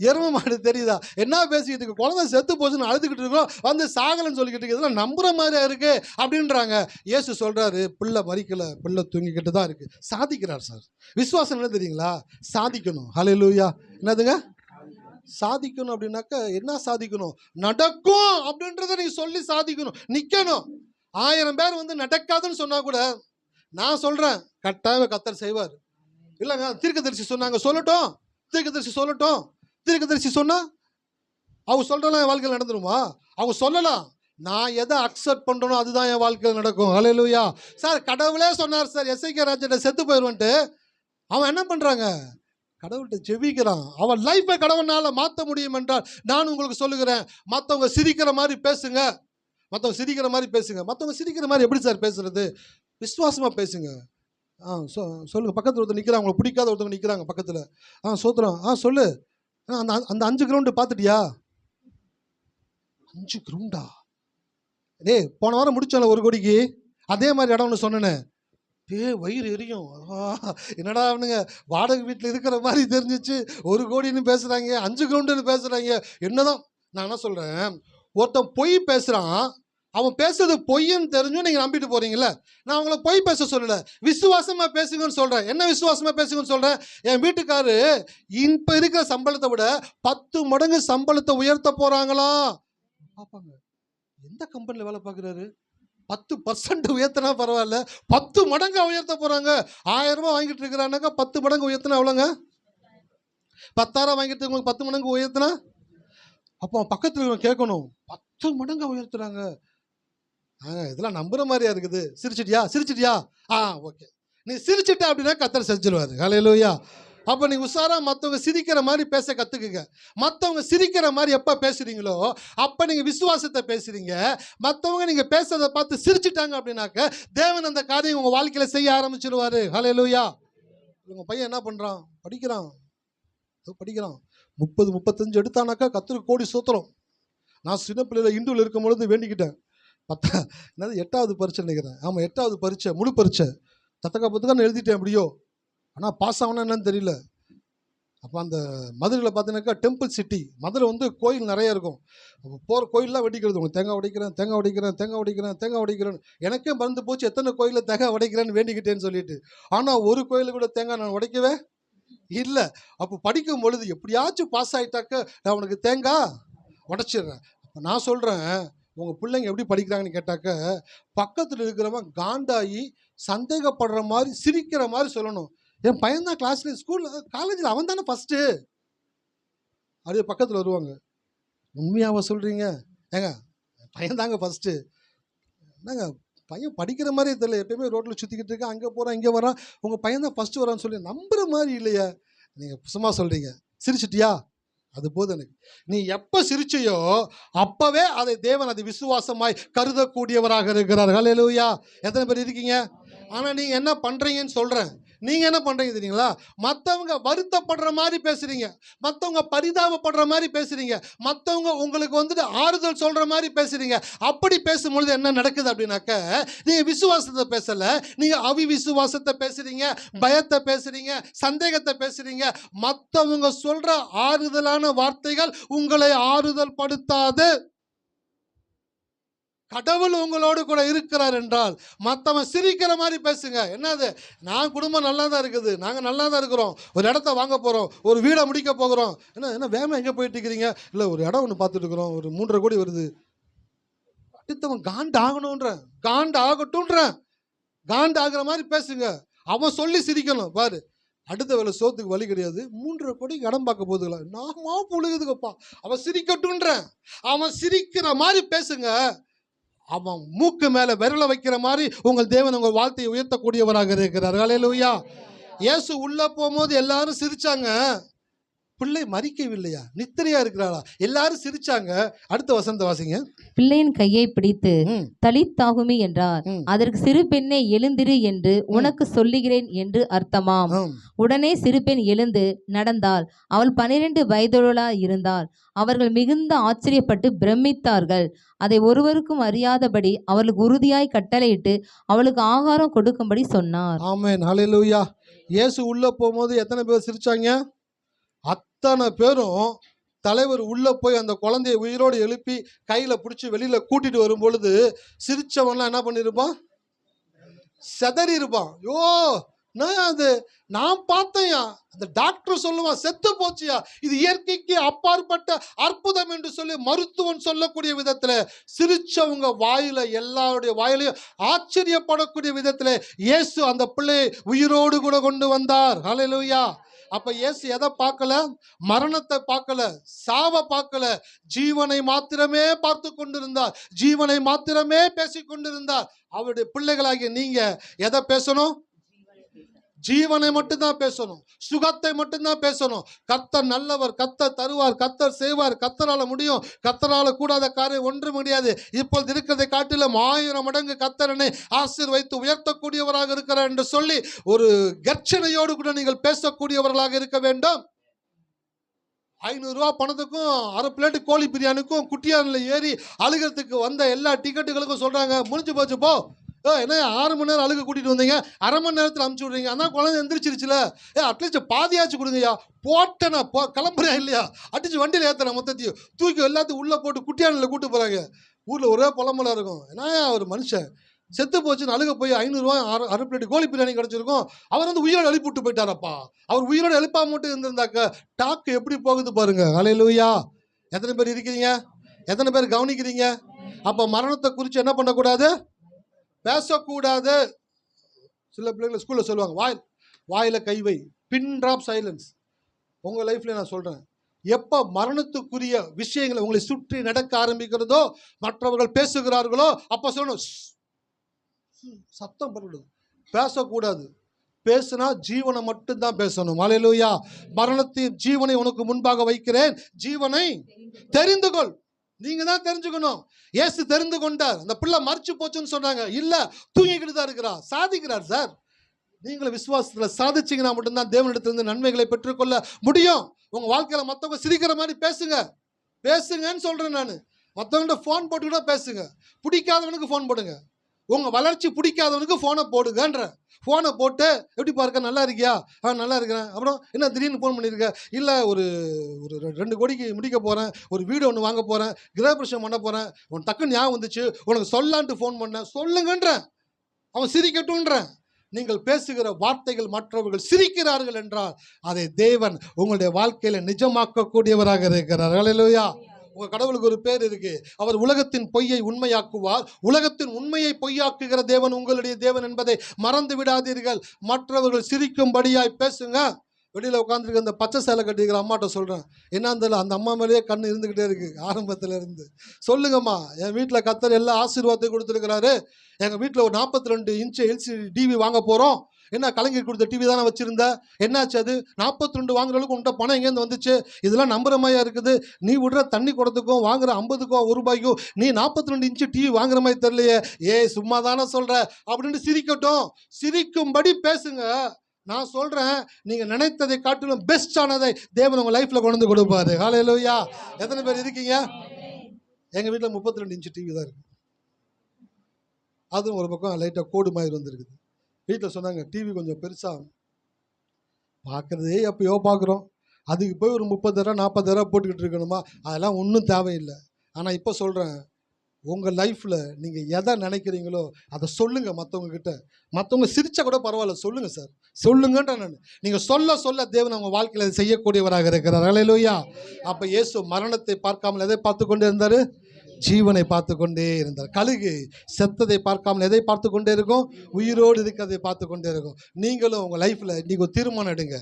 எருமை மாடு தெரியுதா? என்ன பேசிக்கிட்டு இருக்கு? குழந்தை செத்து போச்சுன்னு அழுதுகிட்டு இருக்கோம், வந்து சாகலன்னு சொல்லிக்கிட்டு இருக்கு. இதெல்லாம் நம்புற மாதிரியா இருக்கு அப்படின்றாங்க. இயேசு சொல்றாரு, பிள்ளை மறிக்கல, பிள்ளை தூங்கிக்கிட்டு தான் இருக்கு. சாதிக்கிறார் சார். விசுவாசம் என்ன தெரியுங்களா? சாதிக்கணும். ஹல்லேலூயா. என்னதுங்க சாதிக்கணும்? அப்படின்னாக்க என்ன சாதிக்கணும்? நடக்கும் அப்படின்றத நீ சொல்லி சாதிக்கணும், நிக்கணும். 1000 பேர் வந்து நடக்காதுன்னு சொன்னா கூட நான் சொல்றேன், கட்டாயம் கர்த்தர் செய்வார். இல்லைங்க, தீர்க்கதரிசி சொன்னாங்க, சொல்லட்டும். தீர்க்கதரிசி சொன்னா அவங்க சொல்றலாம் என் வாழ்க்கையில் நடந்துருமா? அவங்க சொல்லலாம், நான் எதை அக்செப்ட் பண்றேனோ அதுதான் என் வாழ்க்கையில் நடக்கும். ஹல்லேலூயா. சார், கடவுளே சொன்னார் சார், எசேக்கியா ராஜாட்ட செத்து போயிடுவான்ட்டு. அவன் என்ன பண்றாங்க? கடவுள்கிட்ட ஜெபிக்கிறான். அவன் லைஃபை கடவுளால மாற்ற முடியும் என்றால் நான் உங்களுக்கு சொல்லுகிறேன், மற்றவங்க சிரிக்கிற மாதிரி பேசுங்க. மற்றவங்க சிரிக்கிற மாதிரி எப்படி சார் பேசுறது? விசுவாசமா பேசுங்க. சொல்லுங்க. பக்கத்தில் ஒருத்தர் நிற்கிறாங்க, அவங்களுக்கு பிடிக்காத ஒருத்தவங்க நிற்கிறாங்க பக்கத்தில். சோத்திரம். சொல்லு. அந்த 5 கிரவுண்டு பார்த்துட்டியா? 5 கிரவுண்டா? போன வாரம் முடிச்சோம்ல 1 கோடிக்கு, அதே மாதிரி இடம் ஒன்று சொன்னேன்னு. வயிறு எரியும். என்னடா அவனுங்க வாடகை வீட்டில் இருக்கிற மாதிரி தெரிஞ்சிச்சு. 1 கோடின்னு பேசுகிறாங்க, 5 கிரவுண்டுன்னு பேசுகிறாங்க. என்னதான் நான் என்ன சொல்கிறேன், ஒருத்தன் பொய் பேசுகிறான், அவன் பேசுறது பொய்ன்னு தெரிஞ்சும் நீங்கள் நம்பிட்டு போகிறீங்களே. நான் அவங்கள பொய் பேச சொல்லலை, விசுவாசமாக பேசுங்கன்னு சொல்கிறேன். என்ன விசுவாசமாக பேசுங்கன்னு சொல்கிறேன்? என் வீட்டுக்காரு இப்போ இருக்கிற சம்பளத்தை விட 10 மடங்கு சம்பளத்தை உயர்த்த போகிறாங்களாம். பார்ப்பாங்க, எந்த கம்பெனியில் வேலை பார்க்குறாரு? 10% உயர்த்தினா பரவாயில்ல, 10 மடங்கு உயர்த்த போறாங்க. 1000 ரூபாய் வாங்கிட்டு இருக்கிறானாக்கா 10 மடங்கு உயர்த்தினா எவ்வளோங்க? 10,000 வாங்கிட்டு உங்களுக்கு 10 மடங்கு உயர்த்தினா, அப்போ பக்கத்தில் கேட்கணும், 10 மடங்கு உயர்த்துறாங்க. இதெல்லாம் நம்புற மாதிரியா இருக்குது. சிரிச்சிட்டியா? ஓகே. நீ சிரிச்சிட்ட அப்படின்னா கர்த்தர் செஞ்சிருவாரு. ஹல்லேலூயா. அப்போ நீ உஷாரா மற்றவங்க சிரிக்கிற மாதிரி பேச கற்றுக்குங்க. மற்றவங்க சிரிக்கிற மாதிரி எப்போ பேசுகிறீங்களோ அப்போ நீங்கள் விசுவாசத்தை பேசுகிறீங்க. மற்றவங்க நீங்கள் பேசுறதை பார்த்து சிரிச்சிட்டாங்க அப்படின்னாக்க தேவன் அந்த காரியம் உங்கள் வாழ்க்கையில் செய்ய ஆரம்பிச்சிருவாரு. ஹல்லேலூயா. உங்கள் பையன் என்ன பண்ணுறான்? படிக்கிறான். 30-35 எடுத்தானாக்கா கர்த்தருக்கு கோடி ஸ்தோத்திரம். நான் சின்ன பிள்ளையில் இந்துவில் இருக்கும் பொழுது வேண்டிக்கிட்டேன். 8வது பரீட்சை நினைக்கிறேன். ஆமாம், 8வது பரீட்சை, முழு பரீட்சை தத்தக்கா புத்தகம் எழுதிட்டேன் எப்படியோ. ஆனால் பாஸ் ஆகணும் என்னன்னு தெரியல. அப்போ அந்த மதுரையில் பார்த்தீங்கன்னாக்கா டெம்பிள் சிட்டி, மதுரை வந்து கோயில் நிறைய இருக்கும். அப்போ போகிற கோயிலெலாம் வெடிக்கிறது, உங்களுக்கு தேங்காய் உடைக்கிறேன். எனக்கே மறந்து போச்சு எத்தனை கோயிலில் தேங்காய் உடைக்கிறேன்னு வேண்டிக்கிட்டேன்னு சொல்லிட்டு. ஆனால் ஒரு கோயிலில் கூட தேங்காய் நான் உடைக்கவே இல்லை. அப்போ படிக்கும் பொழுது எப்படியாச்சும் பாஸ் ஆகிட்டாக்க நான் உனக்கு தேங்காய் உடைச்சிடுறேன். அப்போ நான் சொல்கிறேன், உங்கள் பிள்ளைங்க எப்படி படிக்கிறாங்கன்னு கேட்டாக்க, பக்கத்தில் இருக்கிறவன் காண்டாகி சந்தேகப்படுற மாதிரி சிரிக்கிற மாதிரி சொல்லணும். என் பையன் தான் கிளாஸில் ஸ்கூலில் காலேஜில் அவன் தானே ஃபஸ்ட்டு. அப்படியே பக்கத்தில் வருவாங்க. உண்மையாவ சொல்கிறீங்க? ஏங்க பையன் தாங்க ஃபஸ்ட்டு. என்னங்க பையன் படிக்கிற மாதிரியே தெரியல, எப்பயுமே ரோட்டில் சுற்றிக்கிட்டு இருக்கான், அங்கே போகிறான் இங்கே வரான், உங்கள் பையன் தான் ஃபஸ்ட்டு வரான்னு சொல்லி நம்புகிற மாதிரி இல்லையா? நீங்கள் சும்மா சொல்கிறீங்க. சிரிச்சிட்டியா? அது போதும் எனக்கு. நீ எப்போ சிரிச்சையோ அப்போவே அதை தேவன் அதை விசுவாசமாய் கருதக்கூடியவராக இருக்கிறார். ஹல்லேலூயா. எத்தனை பேர் இருக்கீங்க? ஆனால் நீங்கள் என்ன பண்ணுறீங்கன்னு சொல்கிறேன். நீங்கள் என்ன பண்ணுறீங்க தெரியுங்களா? மற்றவங்க வருத்தப்படுற மாதிரி பேசுகிறீங்க, மற்றவங்க பரிதாபப்படுற மாதிரி பேசுகிறீங்க, மற்றவங்க உங்களுக்கு வந்துட்டு ஆறுதல் சொல்கிற மாதிரி பேசுகிறீங்க. அப்படி பேசும்பொழுது என்ன நடக்குது அப்படின்னாக்க, நீங்கள் விசுவாசத்தை பேசலை, நீங்கள் அவிவிசுவாசத்தை பேசுகிறீங்க, பயத்தை பேசுகிறீங்க, சந்தேகத்தை பேசுகிறீங்க. மற்றவங்க சொல்கிற ஆறுதலான வார்த்தைகள் உங்களை ஆறுதல் படுத்தாது. கடவுள் உங்களோடு கூட இருக்கிறார் என்றால் மற்றவன் சிரிக்கிற மாதிரி பேசுங்க. என்னது, நான் குடும்பம் நல்லா தான் இருக்குது, நாங்கள் நல்லா தான் இருக்கிறோம், ஒரு இடத்த வாங்க போகிறோம், ஒரு வீடை முடிக்க போகிறோம். என்ன வேமா எங்கே போயிட்டு இருக்கிறீங்க? இல்லை ஒரு இடம் ஒன்று பார்த்துட்டு இருக்கிறோம், ஒரு 3.5 கோடி வருது. அடுத்தவன் காண்டு ஆகணுன்றேன், காண்டு ஆகட்டும்ன்றேன். காண்டு ஆகிற மாதிரி பேசுங்க. அவன் சொல்லி சிரிக்கணும். பாரு, அடுத்த வேலை சோத்துக்கு வழி கிடையாது, 3.5 கோடிக்கு இடம் பார்க்க போகுதுங்களா, நாமா புழுகுதுங்கப்பா. அவன் சிரிக்கட்டும்ன்றேன். அவன் சிரிக்கிற மாதிரி பேசுங்க. அவன் மூக்கு மேல விரல வைக்கிற மாதிரி உங்கள் தேவன் உங்கள் வாழ்க்கையை உயர்த்தக்கூடியவராக இருக்கிறார். ஹல்லேலூயா. இயேசு உள்ள போகும்போது எல்லாரும் சிரிச்சாங்க, பிள்ளை மரிக்கவில்லையா, நித்திரையா இருக்கிறாளா, எல்லாரும் சிரிச்சாங்க. அடுத்த வசனத்தை வாசிங்க. பிள்ளையின் கையை பிடித்து தலித்தாகுமி என்றார். அதற்கு சிறு பெண்ணே எழுந்திரு என்று உனக்கு சொல்லுகிறேன் என்று அர்த்தமாம். உடனே சிறு பெண் எழுந்து நடந்தாள். அவள் 12 வயதுள்ளவளாய் இருந்தாள். அவர்கள் மிகுந்த ஆச்சரியப்பட்டு பிரமித்தார்கள். அதை ஒருவருக்கும் அறியாதபடி அவளுக்கு உறுதியாய் கட்டளையிட்டு அவளுக்கு ஆகாரம் கொடுக்கும்படி சொன்னார். ஆமென். ஹல்லேலூயா. இயேசு உள்ள போகும்போது எத்தனை பேர் சிரிச்சாங்க? அத்தனை பேரும் தலைவர் உள்ள போய் அந்த குழந்தைய உயிரோடு எழுப்பி கையில பிடிச்சி வெளியில கூட்டிட்டு வரும் பொழுது சிரிச்சவன்லாம் என்ன பண்ணிருப்பான்? செதறி இருப்பான். யோ நான் அது நான் பார்த்தேயா, அந்த டாக்டர் சொல்லுவான் செத்து போச்சியா, இது இயற்கைக்கு அப்பாற்பட்ட அற்புதம் என்று சொல்லி மருத்துவன் சொல்லக்கூடிய விதத்துல சிரிச்சவங்க வாயில, எல்லாருடைய வாயிலையும் ஆச்சரியப்படக்கூடிய விதத்துல இயேசு அந்த பிள்ளையை உயிரோடு கூட கொண்டு வந்தார். ஹல்லேலூயா. அப்ப இயேசு எதை பார்க்கல? மரணத்தை பார்க்கல, சாவை பார்க்கல, ஜீவனை மாத்திரமே பார்த்து கொண்டிருந்தார், ஜீவனை மாத்திரமே பேசிக் கொண்டிருந்தார். அவருடைய பிள்ளைகளாகிய நீங்க எதை பேசணும்? ஜீவனை மட்டும்தான் பேசணும், சுகத்தை மட்டும்தான் பேசணும். கர்த்தர் நல்லவர், கர்த்தர் தருவார், கர்த்தர் செய்வார், கர்த்தரால முடியும், கர்த்தரால கூடாத காரியம் ஒன்றும் முடியாது. இப்பொழுது இருக்கிறதை காட்டிலும் 1000 மடங்கு கர்த்தரனை ஆசீர்வதித்து உயர்த்தக்கூடியவராக இருக்கிறார் என்று சொல்லி ஒரு கர்ச்சனையோடு கூட நீங்கள் பேசக்கூடியவர்களாக இருக்க வேண்டும். 500 ரூபா பணத்துக்கும் 1/2 பிளேட்டு கோழி பிரியாணிக்கும் குட்டியானில் ஏறி அழுகிறதுக்கு வந்த எல்லா டிக்கெட்டுகளுக்கும் சொல்றாங்க முடிஞ்சு போச்சு போ. என்ன 6 மணி நேரம் அழுக கூட்டிட்டு வந்தீங்க, அரை மணி நேரத்தில் அனுப்பிச்சு விடுறீங்க, அதான் குழந்தை எந்திரிச்சிருச்சுல, அட்லீஸ்ட் பாதியாச்சு கொடுங்கய்யா. போட்டேனா கிளம்புறேன் இல்லையா, அடிச்சு வண்டியில் ஏற்றுறேன், மொத்தத்தையும் தூக்கி எல்லாத்தையும் உள்ளே போட்டு குட்டியானில் கூட்டு போகிறாங்க. ஊரில் ஒரே புலம்பலாக இருக்கும். ஏன்னா ஒரு மனுஷன் செத்து போச்சுன்னு அழுக போய் 500 ரூபா 1/2 பிளேட் கோழி பிரியாணி கிடச்சிருக்கும், அவர் வந்து உயிரோடு எழுப்பி விட்டு போயிட்டாரப்பா. அவர் உயிரோடு எழுப்பாம மட்டும் இருந்திருந்தாக்க டாக்கு எப்படி போகுது பாருங்க. ஹல்லேலூயா. எத்தனை பேர் இருக்கிறீங்க? எத்தனை பேர் கவனிக்கிறீங்க? அப்போ மரணத்தை குறித்து என்ன பண்ணக்கூடாது? பேசக்கூடாது. சில பிள்ளைங்களை ஸ்கூலில் சொல்லுவாங்க வாயில கை வை, பின் ட்ராப் சைலன்ஸ். உங்கள் லைஃப்ல நான் சொல்கிறேன், எப்போ மரணத்துக்குரிய விஷயங்களை உங்களை சுற்றி நடக்க ஆரம்பிக்கிறதோ, மற்றவர்கள் பேசுகிறார்களோ, அப்போ சொல்லணும் சத்தம் பண்ணக்கூடாது, பேசக்கூடாது. பேசுனா ஜீவனை மட்டும்தான் பேசணும். ஹல்லேலூயா. மரணத்தின் ஜீவனை உனக்கு முன்பாக வைக்கிறேன், ஜீவனை தெரிந்து கொள். நீங்க தான் தெரிஞ்சுக்கணும். இயேசு தெரிந்து கொண்டார். அந்த பிள்ளை மரிச்சு போச்சுன்னு சொன்னாங்க, இல்ல தூங்கிக்கிட்டு தான் இருக்கிறார், சாதிக்கிறார் சார். நீங்களும் விசுவாசத்துல சாதிச்சீங்கன்னா மட்டும்தான் தேவனிடத்திலிருந்து நன்மைகளை பெற்றுக்கொள்ள முடியும். உங்க வாழ்க்கையில மற்றவங்க சிரிக்கிற மாதிரி பேசுங்கன்னு சொல்றேன் நான். மற்றவங்கள்ட்ட ஃபோன் போட்டு கூட பேசுங்க. பிடிக்காதவனுக்கு ஃபோன் போடுங்க. உங்க வளர்ச்சி பிடிக்காதவனுக்கு ஃபோனை போடுங்கன்ற. ஃபோனை போட்டு எப்படி பாருக்க, நல்லா இருக்கியா? நல்லா இருக்கிறேன். அப்புறம் என்ன திடீர்னு ஃபோன் பண்ணியிருக்க? இல்லை ஒரு 2 கோடிக்கு முடிக்க போகிறேன், ஒரு வீடு ஒன்று வாங்க போகிறேன், கிரகப்பிரவேசம் பண்ண போகிறேன், உன் டக்குன்னு ஞாபகம் வந்துச்சு, உனக்கு சொல்லான்ட்டு ஃபோன் பண்ணேன், சொல்லுங்கன்றேன். அவன் சிரிக்கட்டும்ன்றேன். நீங்கள் பேசுகிற வார்த்தைகள் மற்றவர்கள் சிரிக்கிறார்கள் என்றால் அதை தேவன் உங்களுடைய வாழ்க்கையில நிஜமாக்கக்கூடியவராக இருக்கிறார். ஹல்லேலூயா. உங்க கடவுளுக்கு ஒரு பேர் இருக்கு. அவர் உலகத்தின் பொய்யை உண்மையாக்குவார், உலகத்தின் உண்மையை பொய்யாக்குகிற தேவன் உங்களுடைய தேவன் என்பதை மறந்து விடாதீர்கள். மற்றவர்கள் சிரிக்கும்படியாய் பேசுங்க. வெளியில் உட்காந்துருக்க அந்த பச்சை சேலை கட்டிக்கிற அம்மாட்ட சொல்கிறேன், என்னன்னு தெரியல, அந்த அம்மா மேலேயே கண்ணு இருந்துக்கிட்டே இருக்கு ஆரம்பத்தில் இருந்து. சொல்லுங்கம்மா, என் வீட்டில் கர்த்தர் எல்லா ஆசீர்வாதத்தையும் கொடுத்துருக்கிறாரு. எங்கள் வீட்டில் ஒரு 42 இன்ச்சு எல்சிடி டிவி வாங்க போகிறோம். என்ன கலைஞர் கொடுத்த டிவி தானே வச்சுருந்த, என்னாச்சு அது? 42 வாங்குற அளவுக்கு உன்கிட்ட பணம் எங்கேருந்து வந்துச்சு? இதெல்லாம் நம்புற மாதிரியா இருக்குது? நீ விடுற தண்ணி குடத்துக்கும் வாங்குற 50க்கும் 1 ரூபாய்க்கும் நீ 42 இன்ச்சு டிவி வாங்குற மாதிரி தெரியலையே. ஏய் சும்மா தானே சொல்கிற அப்படின்ட்டு சிரிக்கட்டும். சிரிக்கும்படி பேசுங்க. நான் சொல்கிறேன், நீங்கள் நினைத்ததை காட்டிலும் பெஸ்டானதை தேவன் உங்கள் லைஃப்பில் கொண்டு வந்து கொடுப்பாரு. ஹல்லேலூயா. எத்தனை பேர் இருக்கீங்க? எங்கள் வீட்டில் 32 இன்ச்சு டிவி தான் இருக்குது. அதுவும் ஒரு பக்கம் லைட்டாக கோடு மாதிரி வந்துருக்குது. வீட்டில் சொன்னாங்க, டிவி கொஞ்சம் பெருசாக பார்க்குறதே எப்பயோ பார்க்குறோம், அதுக்கு போய் ஒரு 30,000 40,000 போட்டுக்கிட்டு இருக்கணுமா? அதெல்லாம் ஒன்றும் தேவையில்லை. ஆனால் இப்போ சொல்கிறேன், உங்கள் லைஃப்பில் நீங்கள் எதை நினைக்கிறீங்களோ அதை சொல்லுங்கள் மற்றவங்கக்கிட்ட. மற்றவங்க சிரிச்சா கூட பரவாயில்ல, சொல்லுங்கள் சார், சொல்லுங்கன்ற நான். நீங்கள் சொல்ல சொல்ல தேவன் அவங்க வாழ்க்கையில் அதை செய்யக்கூடியவராக இருக்கிறார். ஹல்லேலூயா. அப்போ இயேசு மரணத்தை பார்க்காமல் எதை பார்த்து கொண்டே இருந்தார்? ஜீவனை பார்த்து கொண்டே இருந்தார். கழுகு செத்ததை பார்க்காமல் எதை பார்த்து கொண்டே இருக்கும்? உயிரோடு இருக்கிறதை பார்த்து கொண்டே இருக்கும். நீங்களும் உங்கள் லைஃப்பில் இன்றைக்கி ஒரு தீர்மானம் எடுங்க.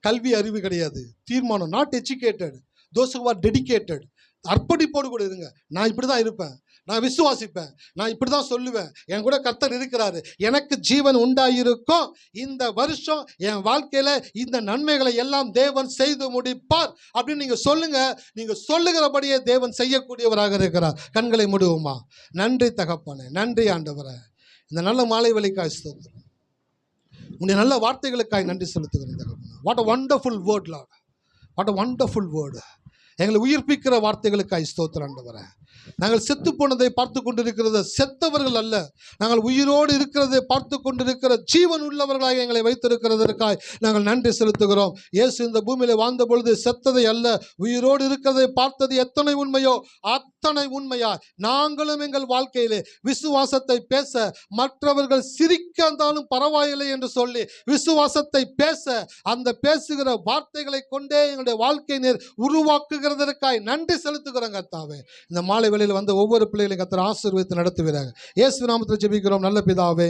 கல்வி அறிவு கிடையாது, தீர்மானம். Not educated, those who are dedicated. அர்ப்பணிப்போடு கூட இருங்க. நான் இப்படி தான் இருப்பேன், நான் விசுவாசிப்பேன், நான் இப்படி தான் சொல்லுவேன், என் கூட கர்த்தர் இருக்கிறாரு, எனக்கு ஜீவன் உண்டாயிருக்கும், இந்த வருஷம் என் வாழ்க்கையில் இந்த நன்மைகளை எல்லாம் தேவன் செய்து முடிப்பார் அப்படின்னு நீங்கள் சொல்லுங்கள். நீங்கள் சொல்லுகிறபடியே தேவன் செய்யக்கூடியவராக இருக்கிறார். கண்களை மூடுவோமா? நன்றி தகப்பனே, நன்றி ஆண்டவரே, இந்த நல்ல மாலை வேளைக்காய் ஸ்தோத்திரம். உன்னுடைய நல்ல வார்த்தைகளுக்காய் நன்றி செலுத்துகிறேன் தகப்பனே. What a wonderful word Lord, what a wonderful word. எங்களை உயிர்ப்பிக்கிற வார்த்தைகளுக்காய் ஸ்தோத்திரம் ஆண்டவரே. நாங்கள் செத்து போனதை பார்த்து கொண்டிருக்கிறத செத்தவர்கள் அல்ல, நாங்கள் உயிரோடு இருக்கிறதை பார்த்து கொண்டிருக்கிற ஜீவன் உள்ளவர்களாக எங்களை வைத்திருக்கிறதற்காய் நாங்கள் நன்றி செலுத்துகிறோம். இயேசு இந்த பூமியில வாழ்ந்த பொழுது செத்ததை அல்ல, உயிரோடு இருக்கிறதை பார்த்தது எத்தனை உண்மையோ அத்தனை உண்மையாய் நாங்களும் எங்கள் வாழ்க்கையிலே விசுவாசத்தை பேச, மற்றவர்கள் சிரிக்க இருந்தாலும் பரவாயில்லை என்று சொல்லி விசுவாசத்தை பேச, அந்த பேசுகிற வார்த்தைகளை கொண்டே எங்களுடைய வாழ்க்கை நீர் உருவாக்குகிறதற்காய் நன்றி செலுத்துகிறோம் கர்த்தாவே. இந்த மாலை வேளையில் வந்த ஒவ்வொரு பிள்ளைகளையும் கர்த்தர் ஆசீர்வதித்து நடத்துவீராக. இயேசு நாமத்தில் ஜெபிக்கிறோம் நல்ல பிதாவே.